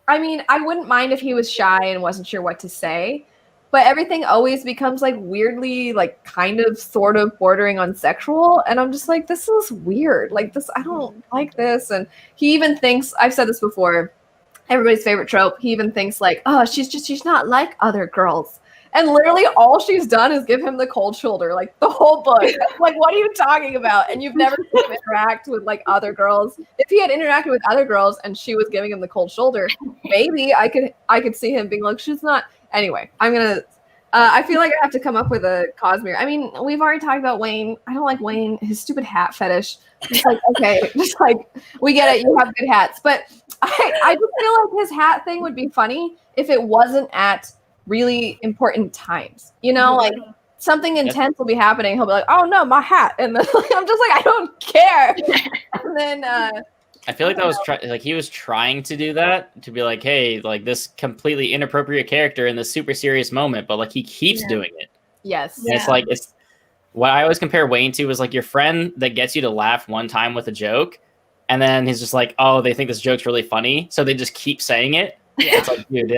S1: I mean, I wouldn't mind if he was shy and wasn't sure what to say, but everything always becomes like weirdly, like kind of sort of bordering on sexual. And I'm just like, this is weird. Like this, I don't like this. And he even thinks, I've said this before, everybody's favorite trope, he even thinks like, oh, she's not like other girls. And literally all she's done is give him the cold shoulder, like the whole book. Like, what are you talking about? And you've never seen him interact with like other girls. If he had interacted with other girls and she was giving him the cold shoulder, maybe I could see him being like, she's not. Anyway, I'm gonna. I feel like I have to come up with a Cosmere. I mean, we've already talked about Wayne. I don't like Wayne. His stupid hat fetish. It's like, okay, just like we get it. You have good hats, but I just feel like his hat thing would be funny if it wasn't at really important times, you know, like something intense will be happening. He'll be like, "Oh no, my hat," and then I'm just like, "I don't care." And then
S6: I feel like that was he was trying to do that, to be like, "Hey, like this completely inappropriate character in this super serious moment," but like he keeps doing it.
S1: Yes,
S6: and it's what I always compare Wayne to is like your friend that gets you to laugh one time with a joke, and then he's just like, "Oh, they think this joke's really funny," so they just keep saying it. Yeah. It's like, dude,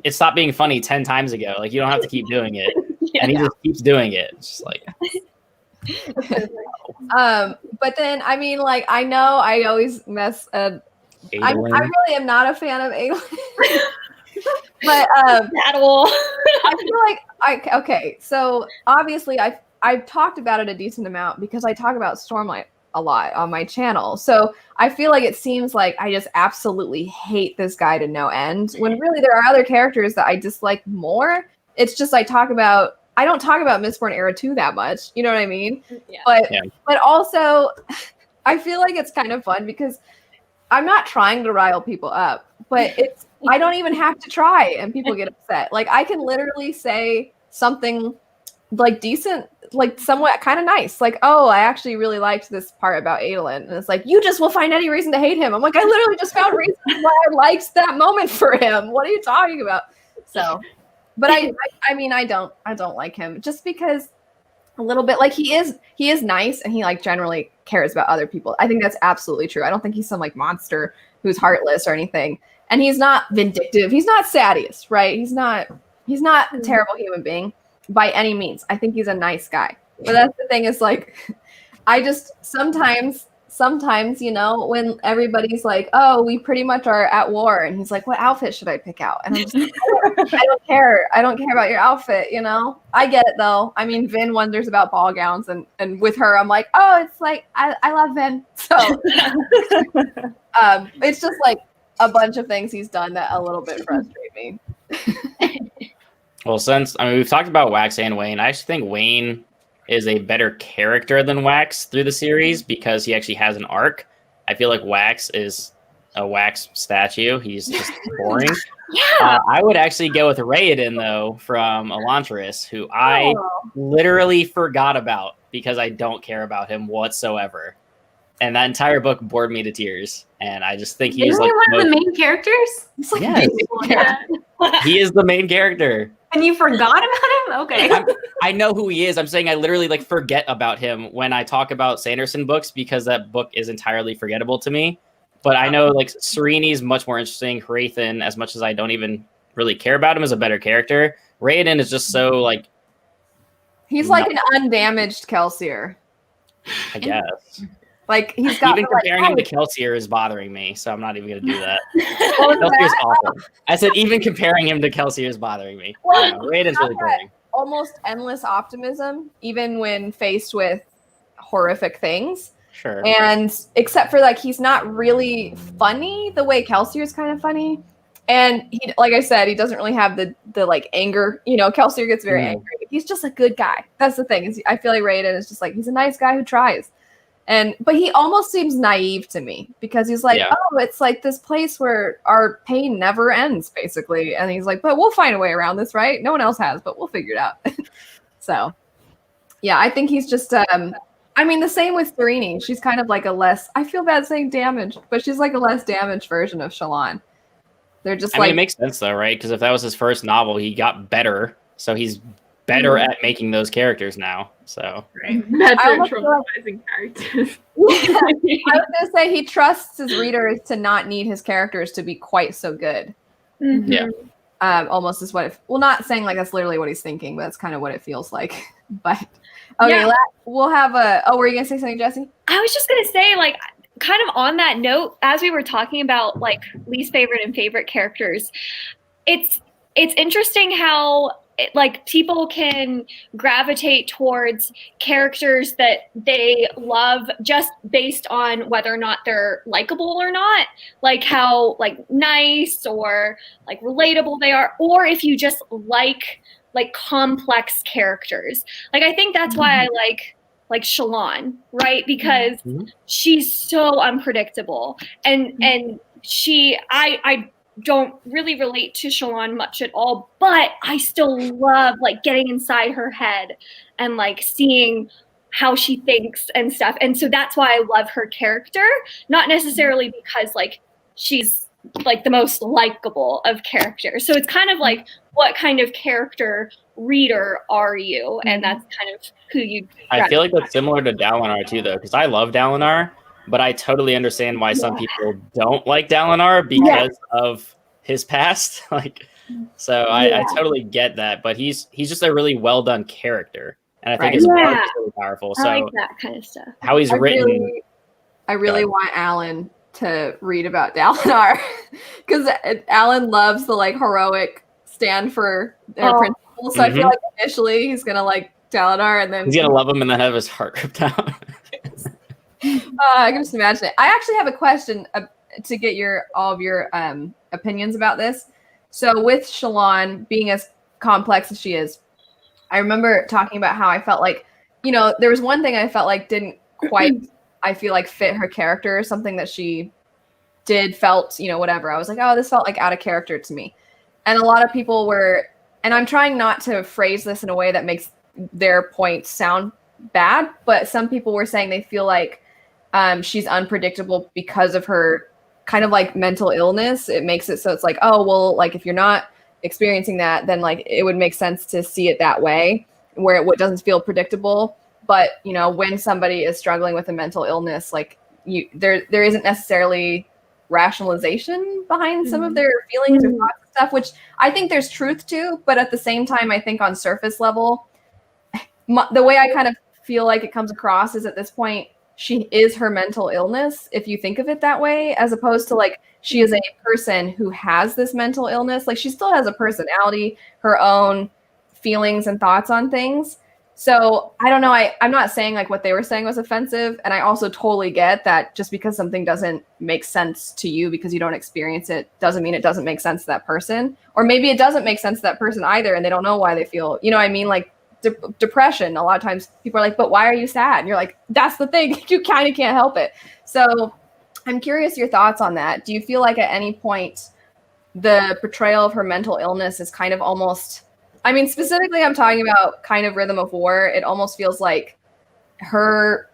S6: it stopped being funny 10 times ago. Like, you don't have to keep doing it. And he just keeps doing it. It's just like.
S1: But then, I mean, like, I know I always mess. I really am not a fan of Adolin. But
S5: at all.
S1: I feel like okay. So obviously, I've talked about it a decent amount because I talk about Stormlight a lot on my channel. So I feel like it seems like I just absolutely hate this guy to no end, when really there are other characters that I dislike more. It's just I don't talk about Mistborn Era 2 that much. You know what I mean? Yeah. But also I feel like it's kind of fun because I'm not trying to rile people up, but I don't even have to try and people get upset. Like I can literally say something like decent, like somewhat kind of nice, like, "Oh, I actually really liked this part about Adolin," and it's like, "You just will find any reason to hate him." I'm like, I literally just found reasons why I liked that moment for him. What are you talking about? So, but I mean, I don't like him just because a little bit, like he is nice and he like generally cares about other people. I think that's absolutely true. I don't think he's some like monster who's heartless or anything, and he's not vindictive. He's not Sadius, right? He's not a terrible human being by any means. I think he's a nice guy. But that's the thing is like, I just sometimes, you know, when everybody's like, "Oh, we pretty much are at war," and he's like, "What outfit should I pick out?" And I'm just like, I don't care about your outfit, you know? I get it though. I mean, Vin wonders about ball gowns, and with her, I'm like, oh, it's like, I love Vin. So it's just like a bunch of things he's done that a little bit frustrate me.
S6: Well, we've talked about Wax and Wayne, I actually think Wayne is a better character than Wax through the series because he actually has an arc. I feel like Wax is a wax statue. He's just boring.
S5: Yeah.
S6: I would actually go with Raoden, though, from Elantris, who I literally forgot about because I don't care about him whatsoever. And that entire book bored me to tears. And I just think he's like
S4: one of the main characters.
S6: Like he is the main character.
S4: And you forgot about him? Okay.
S6: I know who he is. I'm saying I literally like forget about him when I talk about Sanderson books because that book is entirely forgettable to me. But I know like Sereni's much more interesting. Hrathen, as much as I don't even really care about him, is a better character. Raoden is just so like
S1: he's like an undamaged Kelsier.
S6: I guess.
S1: Like he's got
S6: even comparing him to Kelsier is bothering me, so I'm not even gonna do that. Kelsier's awful. I said even comparing him to Kelsier is bothering me. Well, Raiden's really boring.
S1: Almost endless optimism, even when faced with horrific things.
S6: Sure.
S1: And except for like he's not really funny the way Kelsier is kind of funny. And he, like I said, he doesn't really have the like anger. You know, Kelsier gets very angry. He's just a good guy. That's the thing. I feel like Raoden is just like he's a nice guy who tries. But he almost seems naive to me because he's like, oh, it's like this place where our pain never ends, basically. And he's like, but we'll find a way around this, right? No one else has, but we'll figure it out. So, yeah, I think he's just, I mean, the same with Sereni. She's kind of like I feel bad saying damaged, but she's like a less damaged version of Shallan. They're just
S6: I mean, it makes sense though, right? Because if that was his first novel, he got better. So he's better at making those characters now. So
S2: better traumatizing characters.
S1: I was gonna say he trusts his readers to not need his characters to be quite so good.
S5: Mhm.
S6: Yeah.
S1: Almost is what it, well, not saying like that's literally what he's thinking, but that's kind of what it feels like. But okay,
S5: Yeah.
S1: we'll have a, oh, were you gonna say something, Jesse?
S5: I was just gonna say, like, kind of on that note, as we were talking about like least favorite and favorite characters, it's interesting how like people can gravitate towards characters that they love just based on whether or not they're likable or not, like how like nice or like relatable they are, or if you just like complex characters. Like I think that's why I like Shalon, right? Because she's so unpredictable, and I don't really relate to Shalon much at all, but I still love like getting inside her head and like seeing how she thinks and stuff. And so that's why I love her character, not necessarily because like she's like the most likable of characters. So it's kind of like, what kind of character reader are you? And that's kind of who you.
S6: I feel like that's similar to Dalinar too, though, because I love Dalinar, but I totally understand why some people don't like Dalinar because of his past. Like, so I totally get that, but he's just a really well done character, and I think his arc is really powerful. So
S5: I like that kind of stuff.
S6: How he's written.
S1: I really want Alan to read about Dalinar because Alan loves the like heroic stand for their principles. So I feel like initially he's gonna like Dalinar, and then
S6: he's gonna love him and then have his heart ripped out.
S1: I can just imagine it. I actually have a question to get all of your opinions about this. So with Shalon being as complex as she is, I remember talking about how I felt like, you know, there was one thing I felt like didn't quite, I feel like fit her character, something that she felt, you know, whatever. I was like, oh, this felt like out of character to me. And a lot of people were, and I'm trying not to phrase this in a way that makes their point sound bad, but some people were saying they feel like she's unpredictable because of her kind of like mental illness. It makes it so it's like, oh, well, like if you're not experiencing that, then like it would make sense to see it that way, where it doesn't feel predictable. But you know, when somebody is struggling with a mental illness, like there isn't necessarily rationalization behind some of their feelings or thoughts and stuff, which I think there's truth to. But at the same time, I think on surface level, the way I kind of feel like it comes across is at this point, she is her mental illness, if you think of it that way, as opposed to like she is a person who has this mental illness. Like she still has a personality, her own feelings and thoughts on things. So I don't know. I'm not saying like what they were saying was offensive. And I also totally get that just because something doesn't make sense to you because you don't experience it doesn't mean it doesn't make sense to that person. Or maybe it doesn't make sense to that person either and they don't know why they feel, you know what I mean? Like depression, a lot of times people are like, but why are you sad? And you're like, that's the thing. You kind of can't help it. So I'm curious your thoughts on that. Do you feel like at any point the portrayal of her mental illness is kind of almost, I mean, specifically I'm talking about kind of Rhythm of War. It almost feels like her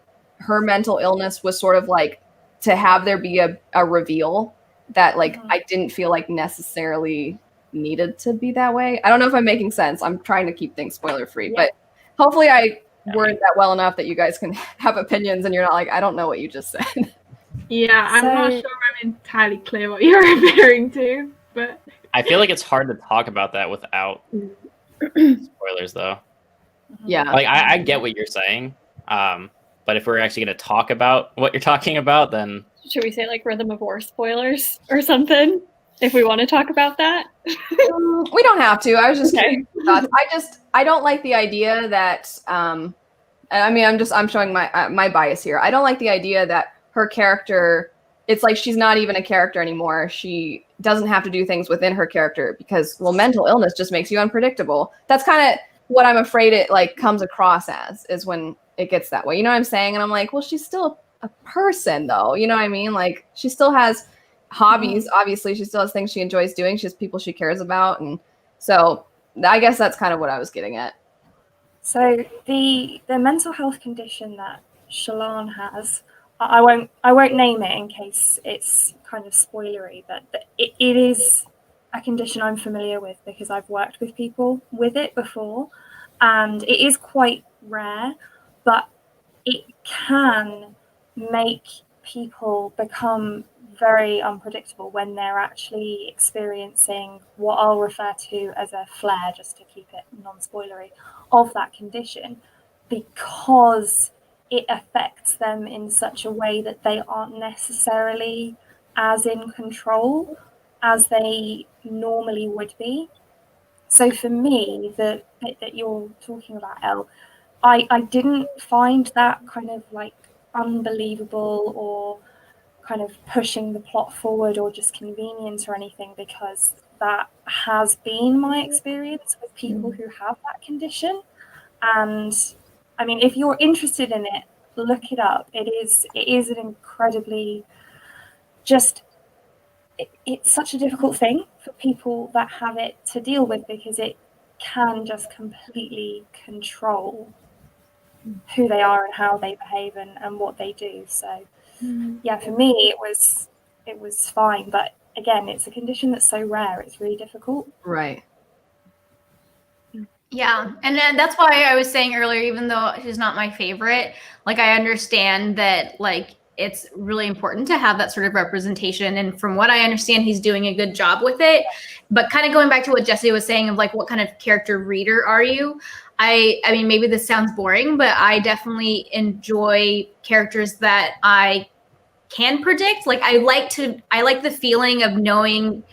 S1: mental illness was sort of like to have there be a reveal that like I didn't feel like necessarily needed to be that way. I don't know if I'm making sense. I'm trying to keep things spoiler free, but hopefully I worded that well enough that you guys can have opinions and you're not like, I don't know what you just said.
S2: Yeah, I'm not sure I'm entirely clear what you're referring to, but
S6: I feel like it's hard to talk about that without spoilers though.
S1: Yeah.
S6: Like I get what you're saying. But if we're actually going to talk about what you're talking about, then
S5: should we say like Rhythm of War spoilers or something? If we want to talk about that,
S1: we don't have to. I was just kidding. I don't like the idea that. I mean, I'm showing my bias here. I don't like the idea that her character. It's like she's not even a character anymore. She doesn't have to do things within her character because, well, mental illness just makes you unpredictable. That's kind of what I'm afraid it like comes across as is when it gets that way. You know what I'm saying? And I'm like, well, she's still a person, though. You know what I mean? Like she still has hobbies. Obviously she still has things she enjoys doing. She has people she cares about, and so I guess that's kind of what I was getting at.
S3: So the mental health condition that Shalon has, I won't name it in case it's kind of spoilery, but it is a condition I'm familiar with because I've worked with people with it before, and it is quite rare, but it can make people become very unpredictable when they're actually experiencing what I'll refer to as a flare, just to keep it non-spoilery, of that condition, because it affects them in such a way that they aren't necessarily as in control as they normally would be. So for me, the bit that you're talking about, Elle, I didn't find that kind of like unbelievable or kind of pushing the plot forward or just convenient or anything, because that has been my experience with people who have that condition. And I mean, if you're interested in it, look it up. It is an incredibly just it's such a difficult thing for people that have it to deal with, because it can just completely control who they are and how they behave and what they do. So yeah, for me it was fine, but again, it's a condition that's so rare, it's really difficult.
S1: Right.
S4: Yeah, and then that's why I was saying earlier, even though she's not my favorite, like I understand that like it's really important to have that sort of representation, and from what I understand, he's doing a good job with it. But kind of going back to what Jesse was saying of like, what kind of character reader are you? I mean, maybe this sounds boring, but I definitely enjoy characters that I can predict. Like I like the feeling of knowing.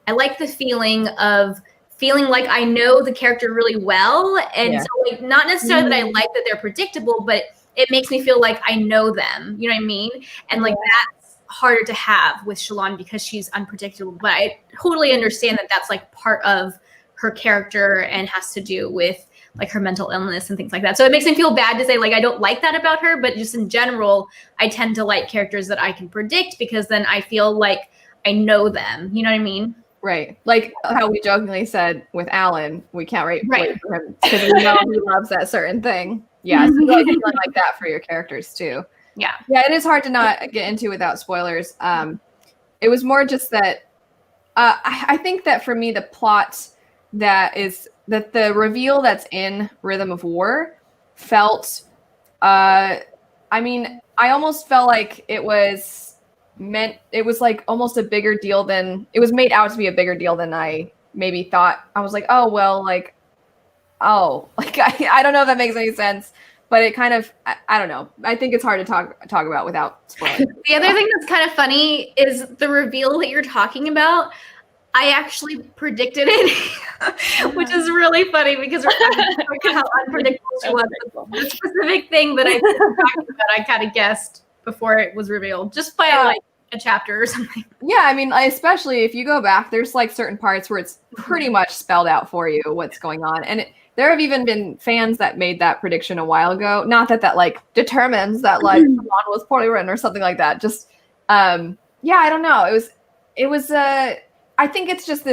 S4: I like the feeling of feeling like I know the character really well. And so like, not necessarily that I like that they're predictable, but it makes me feel like I know them. You know what I mean? And like, that's harder to have with Shalon because she's unpredictable, but I totally understand that that's like part of her character and has to do with like her mental illness and things like that. So it makes me feel bad to say like, I don't like that about her, but just in general, I tend to like characters that I can predict because then I feel like I know them. You know what I mean?
S1: Right. Like how we jokingly said with Alan, we can't wait for him because we know he loves that certain thing. Yeah. So like feeling like that for your characters too.
S4: Yeah.
S1: Yeah. It is hard to not get into without spoilers. It was more just that I think that for me, the plot that the reveal that's in Rhythm of War felt, I mean, I almost felt like it was like almost a bigger deal than it was made out to be, a bigger deal than I maybe thought. I was like, oh, well, like, oh, like, I don't know if that makes any sense, but it kind of, I don't know. I think it's hard to talk about without spoiling.
S4: The other thing that's kind of funny is the reveal that you're talking about. I actually predicted it, which is really funny because we're talking about how unpredictable she was. The specific thing that I talking about, I kind of guessed before it was revealed, just by like a chapter or something.
S1: Yeah, I mean, especially if you go back, there's like certain parts where it's pretty much spelled out for you what's going on. And there have even been fans that made that prediction a while ago. Not that like determines that like the model was poorly written or something like that. Just, yeah, I don't know. It was, I think it's just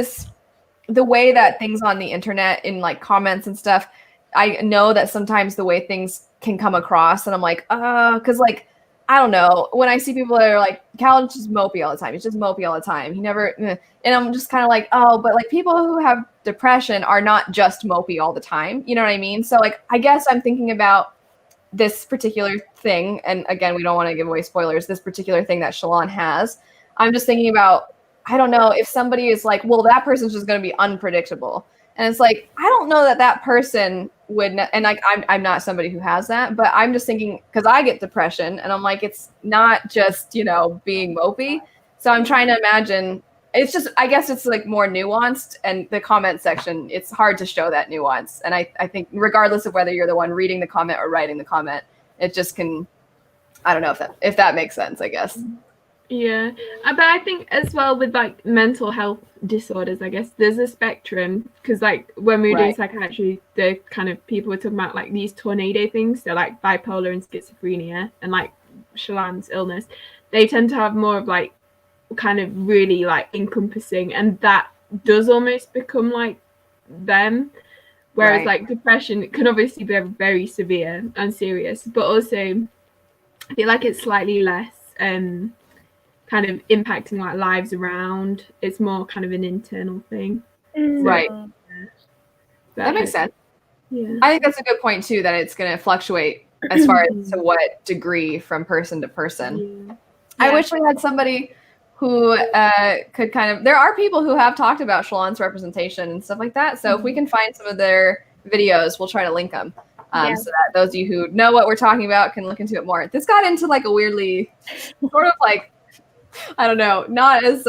S1: the way that things on the internet in like comments and stuff, I know that sometimes the way things can come across and I'm like, cause like, I don't know, when I see people that are like, Cal's just mopey all the time. He's just mopey all the time. He never, and I'm just kind of like, oh, but like people who have depression are not just mopey all the time. You know what I mean? So like, I guess I'm thinking about this particular thing. And again, we don't want to give away spoilers, this particular thing that Shalon has. I'm just thinking about, I don't know if somebody is like, well, that person's just going to be unpredictable. And it's like, I don't know that person would, and like, I'm not somebody who has that, but I'm just thinking, because I get depression and I'm like, it's not just, you know, being mopey. So I'm trying to imagine, it's just, I guess it's like more nuanced, and the comment section, it's hard to show that nuance. And I think regardless of whether you're the one reading the comment or writing the comment, it just can, I don't know if that makes sense, I guess.
S2: Yeah, but I think as well with like mental health disorders, I guess there's a spectrum, because like when we were doing psychiatry, the kind of people were talking about like these tornado things, so like bipolar and schizophrenia and like Shalon's illness, they tend to have more of like kind of really like encompassing, and that does almost become like them, whereas like depression can obviously be very severe and serious, but also I feel like it's slightly less kind of impacting like lives around. It's more kind of an internal thing.
S1: Right.
S2: So,
S1: that makes sense.
S2: Yeah.
S1: I think that's a good point too, that it's going to fluctuate as far as to what degree from person to person.
S2: Yeah.
S1: I wish we had somebody who could kind of. There are people who have talked about Shallan's representation and stuff like that. So if we can find some of their videos, we'll try to link them. So that those of you who know what we're talking about can look into it more. This got into like a weirdly sort of like, I don't know, not as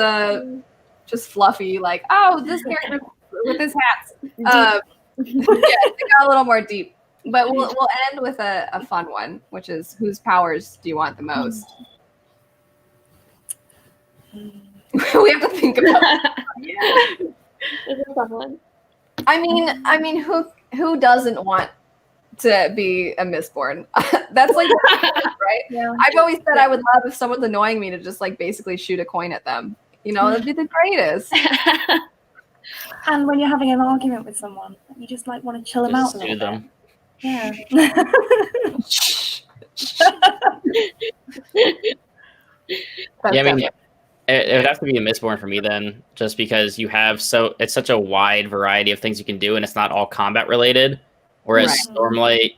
S1: just fluffy, like, oh, this character with his hats. Yeah, it got a little more deep. But we'll end with a fun one, which is whose powers do you want the most? We have to think about it.
S5: It's a fun one.
S1: I mean, who doesn't want to be a Mistborn? That's like right? Yeah. I've always said I would love if someone's annoying me to just like basically shoot a coin at them. You know, that'd be the greatest.
S3: And when you're having an argument with someone, you just like want to chill them out a little bit. Yeah.
S6: Yeah, I mean, it would have to be a Mistborn for me then, just because you have it's such a wide variety of things you can do, and it's not all combat related. Whereas Stormlight,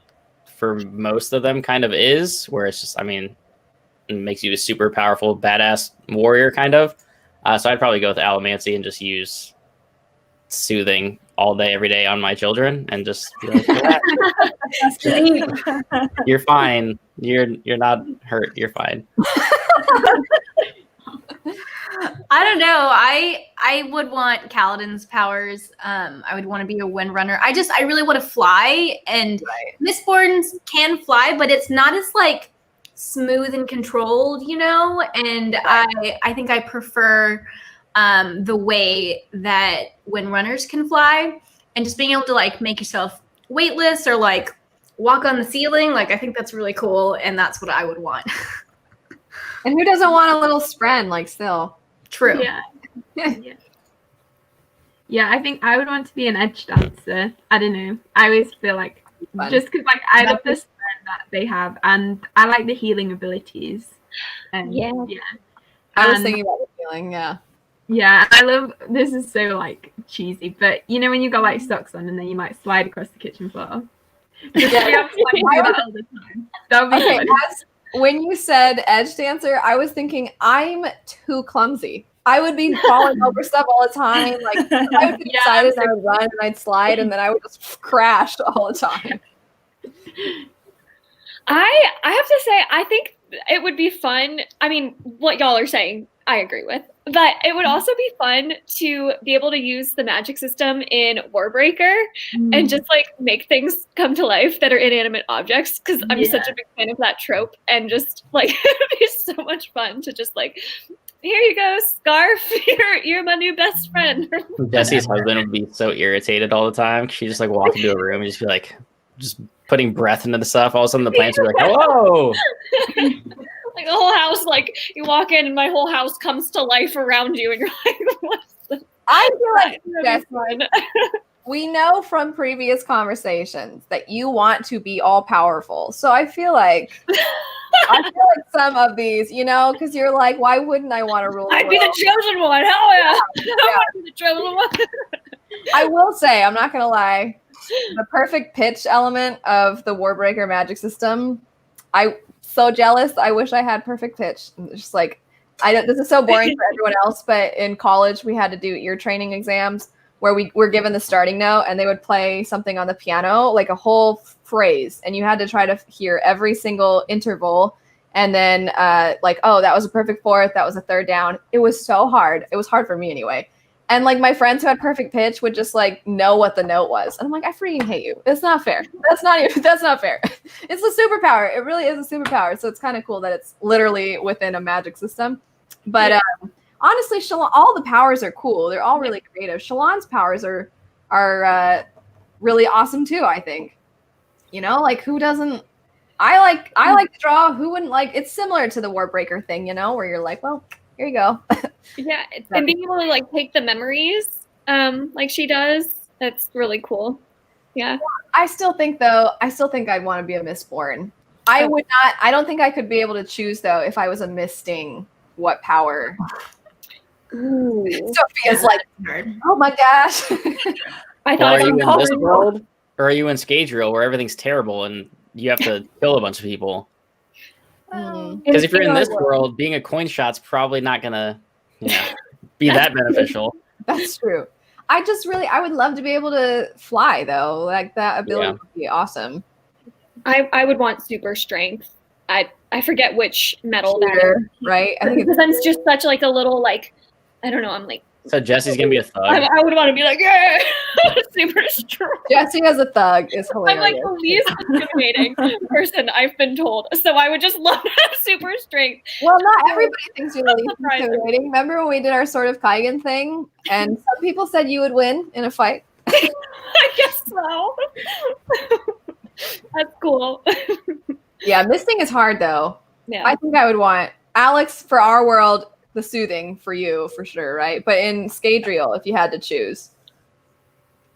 S6: for most of them, kind of is, where it's just, I mean, it makes you a super powerful, badass warrior, kind of. So I'd probably go with Allomancy and just use soothing all day, every day on my children, and just be like, you're fine. You're not hurt. You're fine.
S4: I don't know. I would want Kaladin's powers. I would want to be a windrunner. I really want to fly, and Mistborns can fly, but it's not as like smooth and controlled, you know. And I think I prefer the way that windrunners can fly, and just being able to like make yourself weightless or like walk on the ceiling. Like I think that's really cool, and that's what I would want.
S1: And who doesn't want a little spren, like, still?
S4: True.
S2: Yeah. Yeah, I think I would want to be an edge dancer. I don't know. I always feel like, just because like I love the strength that they have, and I like the healing abilities. And
S1: I was thinking about the healing,
S2: Yeah, I love, this is so like cheesy, but you know when you got like socks on and then you might slide across the kitchen floor? Just be able to like, do that all the time. That would be fun.
S1: When you said edge dancer, I was thinking I'm too clumsy. I would be falling over stuff all the time. Like I would get excited and I would run and I'd slide and then I would just crash all the time.
S5: I have to say, I think it would be fun. I mean, what y'all are saying, I agree with. But it would also be fun to be able to use the magic system in Warbreaker and just like make things come to life that are inanimate objects, because I'm such a big fan of that trope, and just like it would be so much fun to just like, here you go, Scarf, you're my new best friend.
S6: Jesse's husband would be so irritated all the time. She just like walk into a room and just be like, just putting breath into the stuff. All of a sudden the plants are like, hello.
S5: Like the whole house, like you walk in and my whole house comes to life around you, and you're like, what's this?
S1: I feel like that's fun. We know from previous conversations that you want to be all powerful. So I feel like some of these, you know, because you're like, why wouldn't I want to rule?
S5: I'd be the chosen one. Hell yeah. I want to be the chosen one.
S1: I will say, I'm not gonna lie, the perfect pitch element of the Warbreaker magic system, so jealous. I wish I had perfect pitch. Just like, this is so boring for everyone else, but in college we had to do ear training exams where we were given the starting note and they would play something on the piano, like a whole phrase, and you had to try to hear every single interval. And then like, oh, that was a perfect fourth, that was a third down. It was so hard. It was hard for me anyway. And like my friends who had perfect pitch would just like know what the note was. And I'm like, I freaking hate you. It's not fair. That's not fair. It's a superpower. It really is a superpower. So it's kind of cool that it's literally within a magic system. But honestly, Shallan, all the powers are cool. They're all really creative. Shallan's powers are really awesome too, I think. You know, like who doesn't? I like to draw. Who wouldn't like? It's similar to the Warbreaker thing, you know, where you're like, well, here you go.
S5: Yeah, and being able to like take the memories, like she does, that's really cool. Yeah.
S1: I still think I'd want to be a Mistborn. I would not. I don't think I could be able to choose though if I was a Misting. What power?
S5: Ooh.
S1: Sophia's like, oh my gosh.
S5: I thought
S6: are you in this world, or are you in Scadrial where everything's terrible and you have to kill a bunch of people? Because if you're in this world, being a coin shot's probably not gonna be that beneficial.
S1: That's true. I would love to be able to fly though. Like that ability would be awesome.
S5: I would want super strength. I forget which metal that is.
S1: Right? I think
S5: Because I'm just such like a little like, I don't know, I'm like,
S6: So Jesse's gonna be a thug.
S5: I would want to be like, yeah, super strong.
S1: Jesse as a thug is hilarious.
S5: I'm like the least intimidating person I've been told. So I would just love to have super strength.
S1: Well, not everybody thinks you're really
S5: Surprising.
S1: intimidating. Remember when we did our Sword of Kaigen thing? And some people said you would win in a fight.
S5: I guess so. That's cool.
S1: Yeah, misting is hard though.
S5: Yeah.
S1: I think I would want Alex for our world, the soothing for you for sure, right? But in Scadrial, if you had to choose.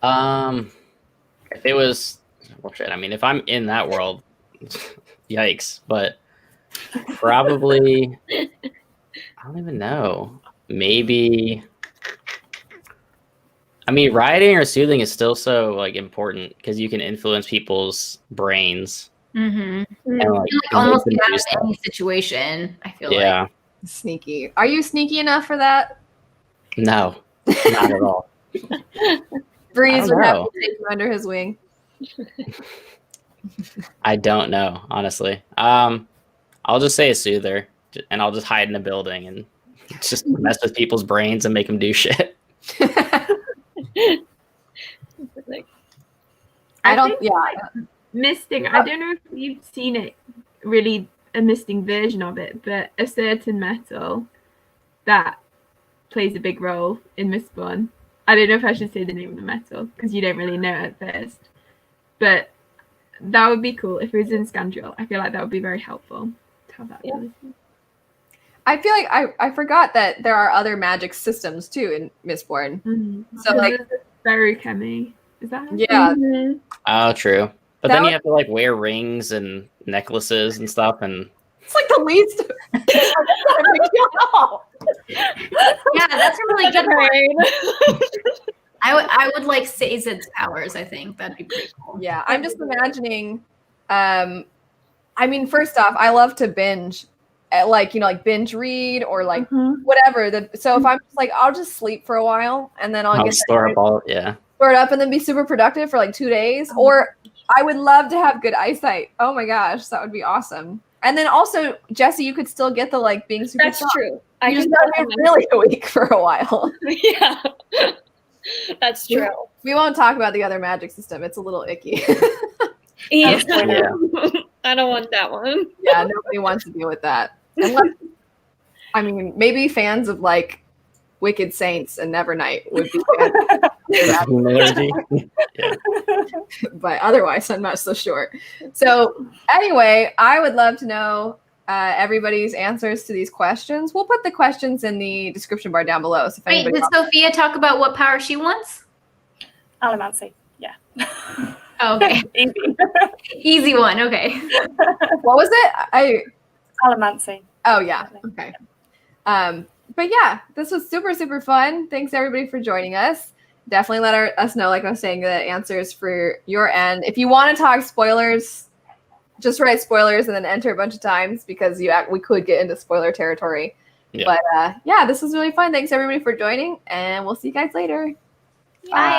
S6: If it was, well, shit. I mean, if I'm in that world, yikes. But probably, I don't even know. Maybe. I mean, rioting or soothing is still so like important because you can influence people's brains.
S4: Mm-hmm.
S6: And, like,
S4: Almost
S6: make
S4: get
S6: them do
S4: out
S6: stuff.
S4: of any situation, I feel like.
S6: Yeah.
S1: Sneaky. Are you sneaky enough for that?
S6: No, not at all.
S1: Breeze
S6: I
S1: would
S6: don't
S1: have
S6: know.
S1: to take you under his wing.
S6: I don't know, honestly. I'll just say a soother, and I'll just hide in a building and just mess with people's brains and make them do shit.
S1: I don't.
S2: think,
S1: Yeah.
S2: like, misting. I don't know if you've seen it, really a misting version of it, but a certain metal that plays a big role in Mistborn. I don't know if I should say the name of the metal because you don't really know at first, but that would be cool if it was in Scandrial. I feel like that would be very helpful to have that ability.
S1: I feel like I forgot that there are other magic systems too in Mistborn.
S2: Mm-hmm.
S1: So like,
S2: Feruchemy. Is that?
S1: yeah,
S5: Mhm.
S6: Oh, true. But
S1: That
S6: then
S1: would-
S6: you have to like wear rings and necklaces and stuff, and
S1: it's like the least. It's not a big deal at all.
S4: Yeah, that's a really
S5: Such a
S4: good one.
S5: brain.
S4: I would like Sazed's powers, I think. That'd be pretty cool.
S1: Yeah, I'm just imagining. I mean, first off, I love to binge, like like binge read or like whatever. So if I'm just like, I'll just sleep for a while and then I'll
S6: I'll
S1: get
S6: store up all. Yeah.
S1: store it up and then be super productive for like 2 days. Or I would love to have good eyesight. Oh my gosh, that would be awesome. And then also, Jesse, you could still get the like being super.
S5: That's
S1: strong.
S5: true. I
S1: You just
S5: can
S1: gotta be really weak for a while.
S5: Yeah. That's true.
S1: We won't talk about the other magic system. It's a little icky.
S5: Yeah.
S6: Yeah.
S5: I don't want that one.
S1: Yeah, nobody wants to deal with that. Unless, I mean, maybe fans of like Wicked Saints and Nevernight would be fans.
S6: Energy.
S1: But otherwise, I'm not so sure. So anyway, I would love to know everybody's answers to these questions. We'll put the questions in the description bar down below. So if
S4: Wait,
S1: anybody
S4: did Sophia talk about what power she wants?
S3: Allomancy. Yeah.
S4: Oh, okay.
S3: Easy.
S4: Easy one. Okay.
S1: what was it?
S3: Allomancy.
S1: Oh yeah. Okay. But yeah, this was super, super fun. Thanks everybody for joining us. Definitely let us know, like I was saying, the answers for your end. If you want to talk spoilers, just write spoilers and then enter a bunch of times because we could get into spoiler territory.
S6: Yeah.
S1: But yeah, this was really fun. Thanks everybody for joining, and we'll see you guys later.
S4: Bye.